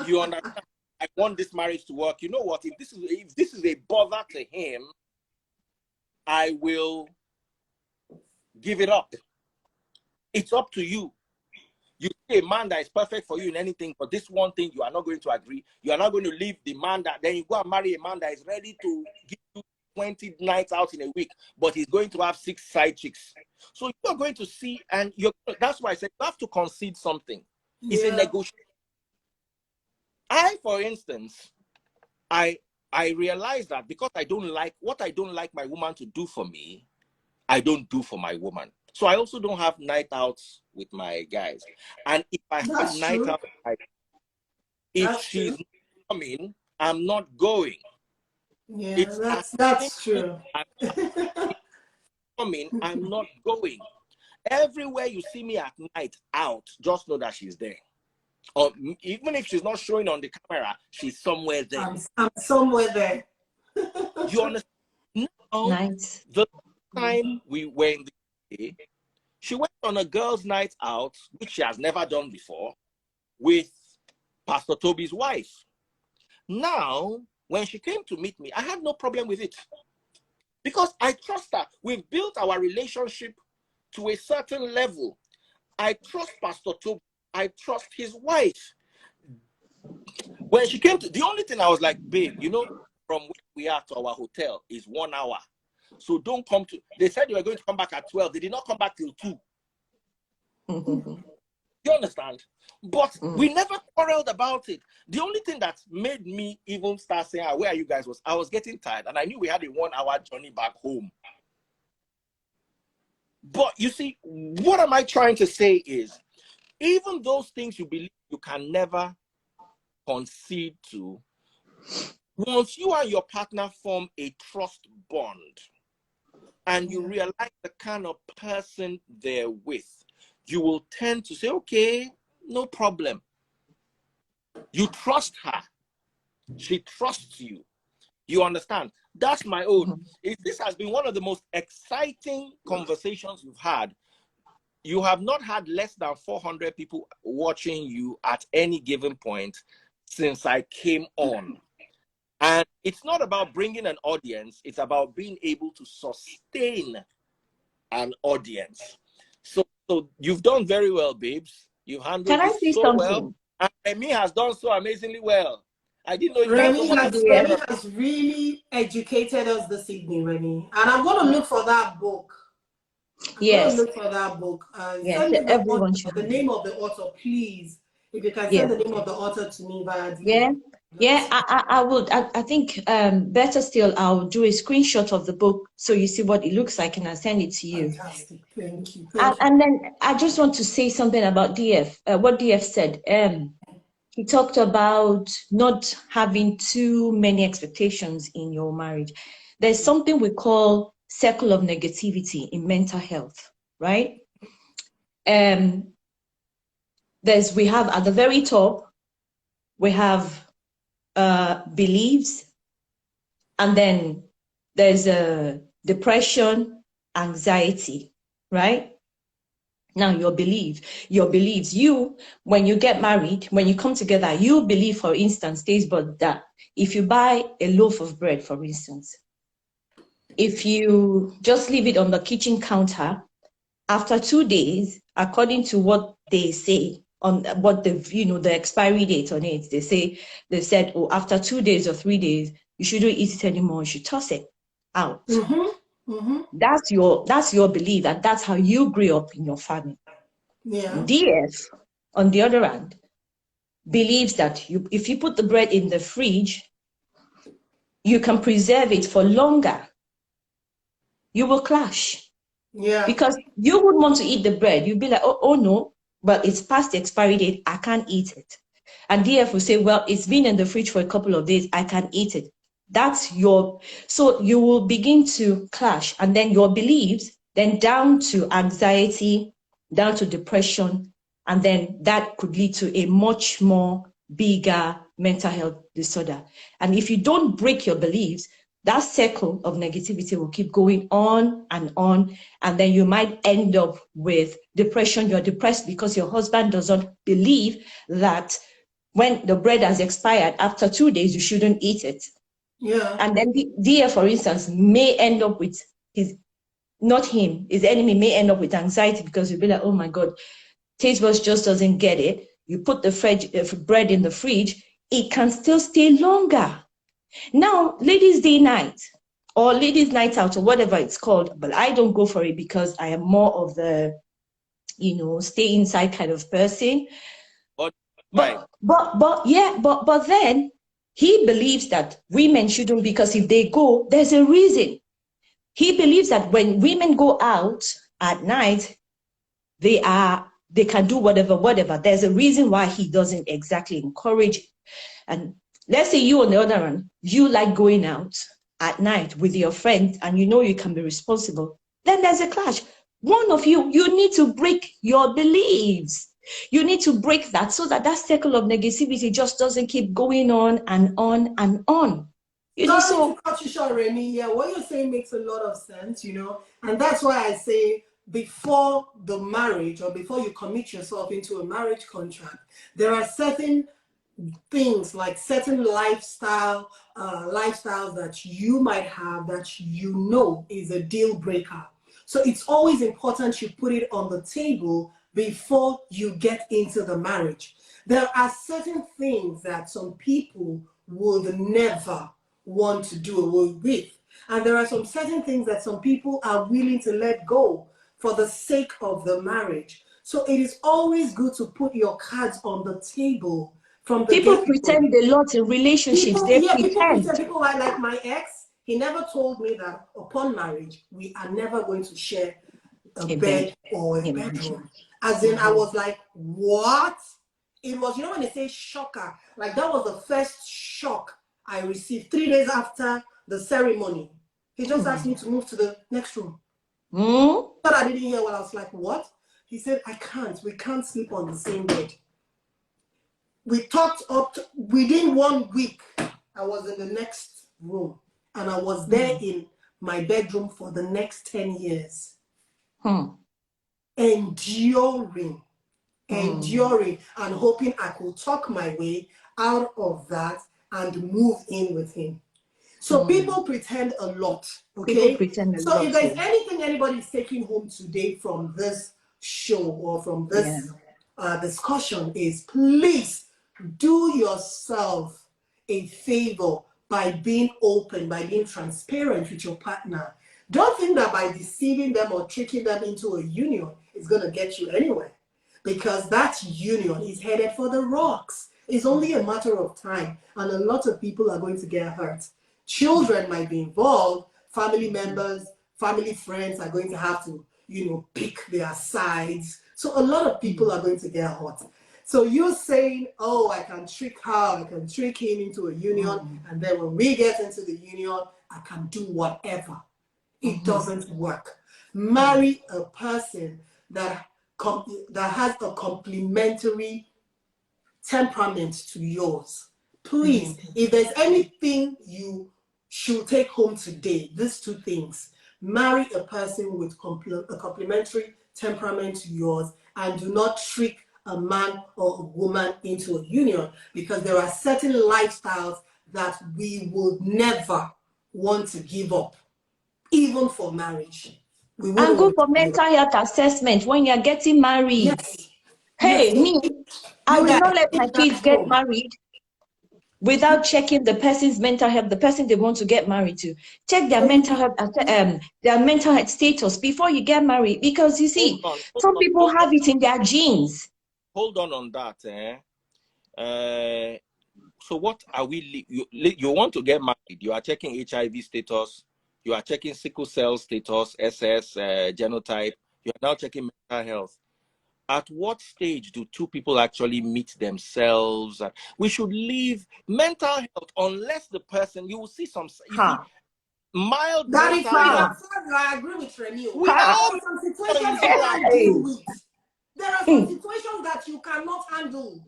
You understand? I want this marriage to work. You know what? If this is a bother to him, I will give it up. It's up to you. You see a man that is perfect for you in anything, but this one thing you are not going to agree. You are not going to leave the man that, then you go and marry a man that is ready to give you 20 nights out in a week, but he's going to have 6 side chicks. So you're going to see, and that's why I said you have to concede something. It's a negotiation. For instance, I realize that because I don't like what I don't like my woman to do for me, I don't do for my woman. So I also don't have night outs with my guys. And if I have night out, if she's not coming, I'm not going. Yeah, that's true. I'm not going. Everywhere you see me at night out, just know that she's there. Or even if she's not showing on the camera, she's somewhere there. I'm somewhere there. You understand? Now, nice. The time we were in the day, she went on a girls' night out, which she has never done before, with Pastor Toby's wife. Now, when she came to meet me, I had no problem with it. Because I trust her. We've built our relationship to a certain level. I trust Pastor Toby. I trust his wife. When she came to, the only thing I was like, babe, you know, from where we are to our hotel is 1 hour. So don't come to, they said you were going to come back at 12. They did not come back till 2. You understand? But we never quarreled about it. The only thing that made me even start saying, where are you guys, was I was getting tired and I knew we had a 1 hour journey back home. But you see, what am I trying to say is, even those things you believe you can never concede to, once you and your partner form a trust bond and you realize the kind of person they're with, you will tend to say, okay, no problem. You trust her. She trusts you. You understand? That's my own. This has been one of the most exciting conversations we've had. You have not had less than 400 people watching you at any given point since I came on. And it's not about bringing an audience. It's about being able to sustain an audience. So you've done very well, babes. You've handled this so well. And Remy has done so amazingly well. I didn't know you guys Remy has really educated us this evening, Remy. And I'm going to look for that book. Yes. Look for that book. Yes, send everyone should. the name of the author, please. If you can send the name of the author to me via DM. Yeah, I would. I think better still, I'll do a screenshot of the book so you see what it looks like and I'll send it to you. Fantastic. Thank you. And then I just want to say something about DF, what DF said. He talked about not having too many expectations in your marriage. There's something we call circle of negativity in mental health, right? We have at the very top, we have beliefs, and then there's depression, anxiety, right? Now your beliefs, you, when you get married, when you come together, you believe, for instance, this, but that. If you buy a loaf of bread, for instance, if you just leave it on the kitchen counter, after 2 days, according to what they say, on what the expiry date on it, they said, oh, after 2 days or 3 days, you shouldn't eat it anymore, you should toss it out. That's your belief, and that's how you grew up in your family. DF, on the other hand, believes that if you put the bread in the fridge, you can preserve it for longer. You will clash. Because you would want to eat the bread. You'd be like, oh no, but it's past the expiry date, I can't eat it. And DF will say, well, it's been in the fridge for a couple of days, I can eat it. So you will begin to clash, and then your beliefs, then down to anxiety, down to depression, and then that could lead to a much more bigger mental health disorder. And if you don't break your beliefs, that circle of negativity will keep going on, and then you might end up with depression. You're depressed because your husband doesn't believe that when the bread has expired, after 2 days, you shouldn't eat it. And then DF, for instance, may end up with his enemy may end up with anxiety, because you'll be like, oh my God, taste buds just doesn't get it, you put the bread in the fridge, it can still stay longer. Now, ladies' day night or ladies' night out or whatever it's called, but I don't go for it because I am more of the, stay inside kind of person. But then he believes that women shouldn't, because if they go, there's a reason. He believes that when women go out at night, they can do whatever. There's a reason why he doesn't exactly encourage it. And let's say you, on the other hand, you like going out at night with your friends and you can be responsible. Then there's a clash. One of you need to break your beliefs. You need to break that so that circle of negativity just doesn't keep going on and on and on. Sorry to cut you short, Remy. Yeah, what you're saying makes a lot of sense, and that's why I say before the marriage or before you commit yourself into a marriage contract, there are certain things, like certain lifestyles that you might have that is a deal breaker. So it's always important you put it on the table before you get into the marriage. There are certain things that some people would never want to do away with. And there are some certain things that some people are willing to let go for the sake of the marriage. So it is always good to put your cards on the table from the People pretend a lot in relationships. People pretend. People like my ex, he never told me that upon marriage, we are never going to share a bed or a bedroom. As in, I was like, what? It was, when they say shocker, like that was the first shock I received 3 days after the ceremony. He just asked me to move to the next room. But I didn't hear what I was like, what? He said, we can't sleep on the same bed. We talked within 1 week, I was in the next room and I was there in my bedroom for the next 10 years. Enduring and hoping I could talk my way out of that and move in with him. So people pretend a lot, okay? People pretend a lot. So if there's anything anybody's taking home today from this show or from this discussion is, please do yourself a favor by being open, by being transparent with your partner. Don't think that by deceiving them or tricking them into a union is going to get you anywhere, because that union is headed for the rocks. It's only a matter of time, and a lot of people are going to get hurt. Children might be involved, family members, family friends are going to have to, pick their sides. So a lot of people are going to get hurt. So you're saying, oh, I can trick her, I can trick him into a union, and then when we get into the union, I can do whatever. It doesn't work. Marry a person that has a complementary temperament to yours. Please, if there's anything you should take home today, these two things: marry a person with a complementary temperament to yours, and do not trick a man or a woman into a union, because there are certain lifestyles that we would never want to give up, even for marriage. And go for mental health assessment when you're getting married. Yes. Hey, I will not let my kids get married without checking the person's mental health, the person they want to get married to. Check their mental health status before you get married, because you see, some people have it in their genes. Hold on that. So what are we? You want to get married? You are checking HIV status. You are checking sickle cell status, SS, genotype. You are now checking mental health. At what stage do two people actually meet themselves? We should leave mental health unless the person, you will see some mild. That is right. I agree with Remy. There are some situations you can't deal with. There are some situations that you cannot handle.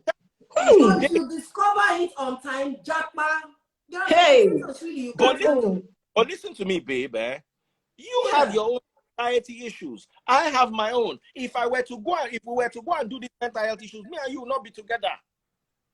But you discover it on time, Jackman. There are some situations really you can't handle. But listen to me, babe. You have your own anxiety issues. I have my own. If we were to go and do these mental health issues, me and you will not be together.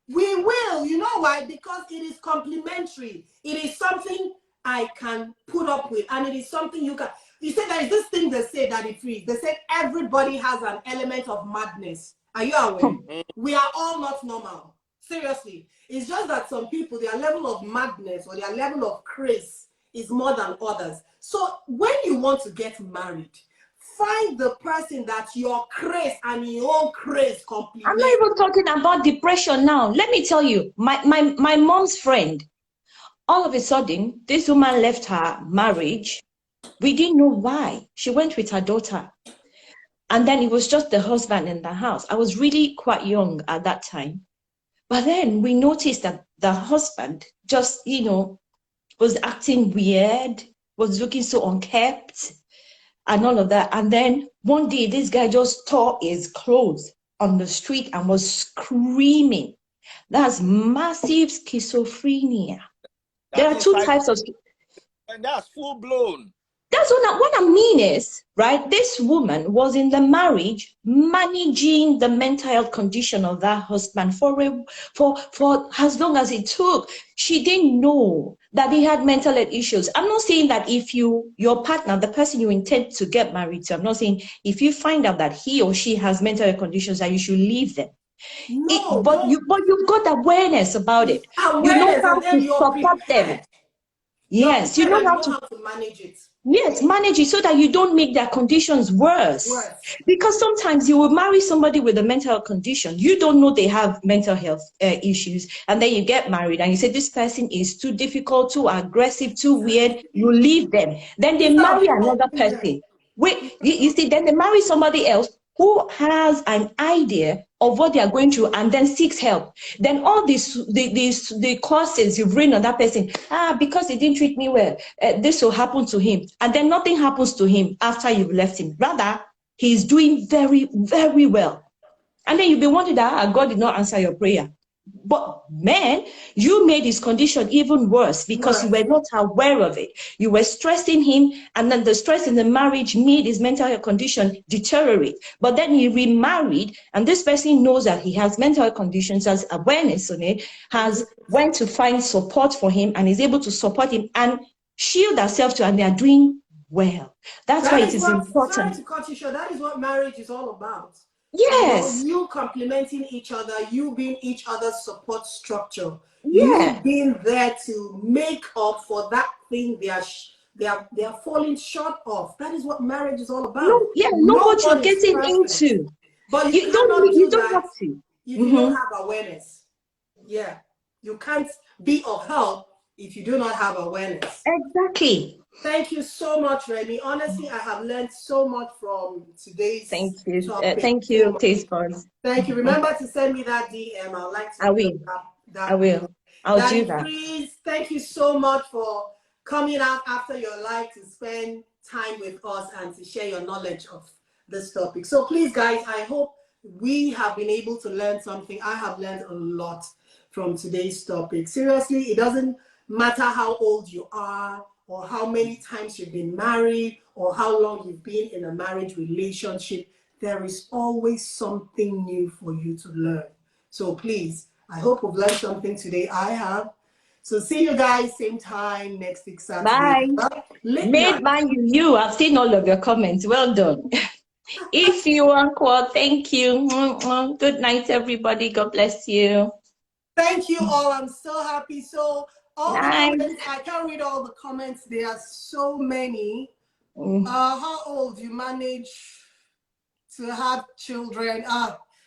We will. You know why? Because it is complementary. It is something I can put up with, and it is something you can. You say there is this thing they say that it frees. They say everybody has an element of madness. Are you aware? Mm. We are all not normal. Seriously. It's just that some people, their level of madness or their level of craze is more than others. So when you want to get married, find the person that your craze and your own craze complement. I'm not even talking about depression now. Let me tell you, my mom's friend, all of a sudden, this woman left her marriage. We didn't know why. She went with her daughter. And then it was just the husband in the house. I was really quite young at that time. But then we noticed that the husband just, was acting weird, was looking so unkempt and all of that. And then one day, this guy just tore his clothes on the street and was screaming. That's massive schizophrenia. There are two types of. And that's full blown. That's what I mean is, right? This woman was in the marriage managing the mental health condition of that husband for as long as it took. She didn't know that he had mental health issues. I'm not saying that if your partner, the person you intend to get married to, I'm not saying if you find out that he or she has mental health conditions that you should leave them. No, But you've got awareness about it. Awareness, you know how and then to you're support them. prepared. Yes, You're you know prepared and how you know to. how to manage it. Yes, manage it so that you don't make their conditions worse. Because sometimes you will marry somebody with a mental health condition. You don't know they have mental health issues. And then you get married and you say, this person is too difficult, too aggressive, too weird. You leave them. Then they marry another person. Wait, you see, then they marry somebody else who has an idea of what they are going through and then seeks help. Then all the causes you've written on that person, because he didn't treat me well, this will happen to him. And then nothing happens to him after you've left him. Rather, he's doing very, very well. And then you'll be wondering that God did not answer your prayer. But man, you made his condition even worse because you were not aware of it. You were stressing him, and then the stress in the marriage made his mental health condition deteriorate. But then he remarried, and this person knows that he has mental health conditions, has awareness on it, has went to find support for him, and is able to support him and shield herself to, and they are doing well. That's why it is important. Sorry to cut you short. That is what marriage is all about. Yes. You complementing each other, you being each other's support structure. Yeah. You being there to make up for that thing they are falling short of. That is what marriage is all about. Know what you're getting into. But you don't have to. If you don't have awareness. Yeah. You can't be of help if you do not have awareness. Exactly. Thank you so much, Remy. Honestly, I have learned so much from today's topic. Thank you, Taste Buds. Thank you. Remember to send me that DM. I'd like to. I will. I will. I'll do that. Please, thank you so much for coming out after your life to spend time with us and to share your knowledge of this topic. So please, guys, I hope we have been able to learn something. I have learned a lot from today's topic. Seriously, it doesn't matter how old you are, or how many times you've been married, or how long you've been in a marriage relationship. There is always something new for you to learn. So please, I hope we've learned something today. I have. So see you guys same time next week Saturday. Bye. Made by you. I've seen all of your comments. Well done. If you uncle, thank you. Good night, everybody. God bless you. Thank you all. I'm so happy. So all the comments, I can't read all the comments. There are so many. How old you manage to have children?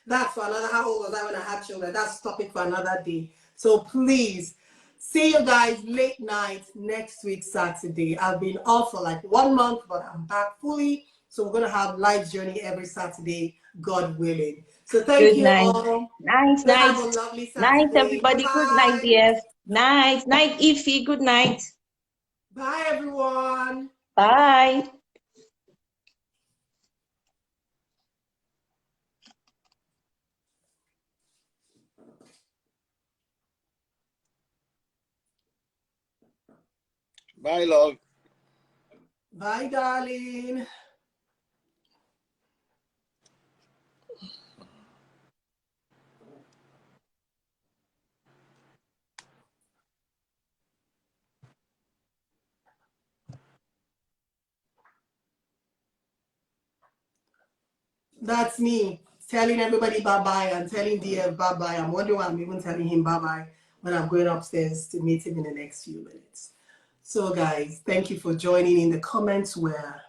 That's for another. How old was I when I had children? That's topic for another day. So please, see you guys late night next week Saturday. I've been off for like 1 month, but I'm back fully. So we're gonna have live journey every Saturday, God willing. So thank you all. Nice. Have a lovely Saturday. Night, everybody. Good night, dear. Night, Ify. Good night. Bye, everyone. Bye. Bye, love. Bye, darling. That's me. telling everybody bye-bye and telling DF bye-bye. I'm wondering why I'm even telling him bye-bye when I'm going upstairs to meet him in the next few minutes. So guys, thank you for joining in. The comments were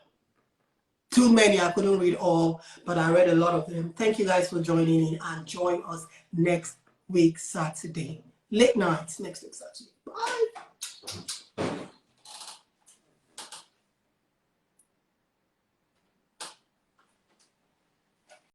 too many. I couldn't read all, but I read a lot of them. Thank you guys for joining in, and join us next week, Saturday. Late night, next week, Saturday. Bye.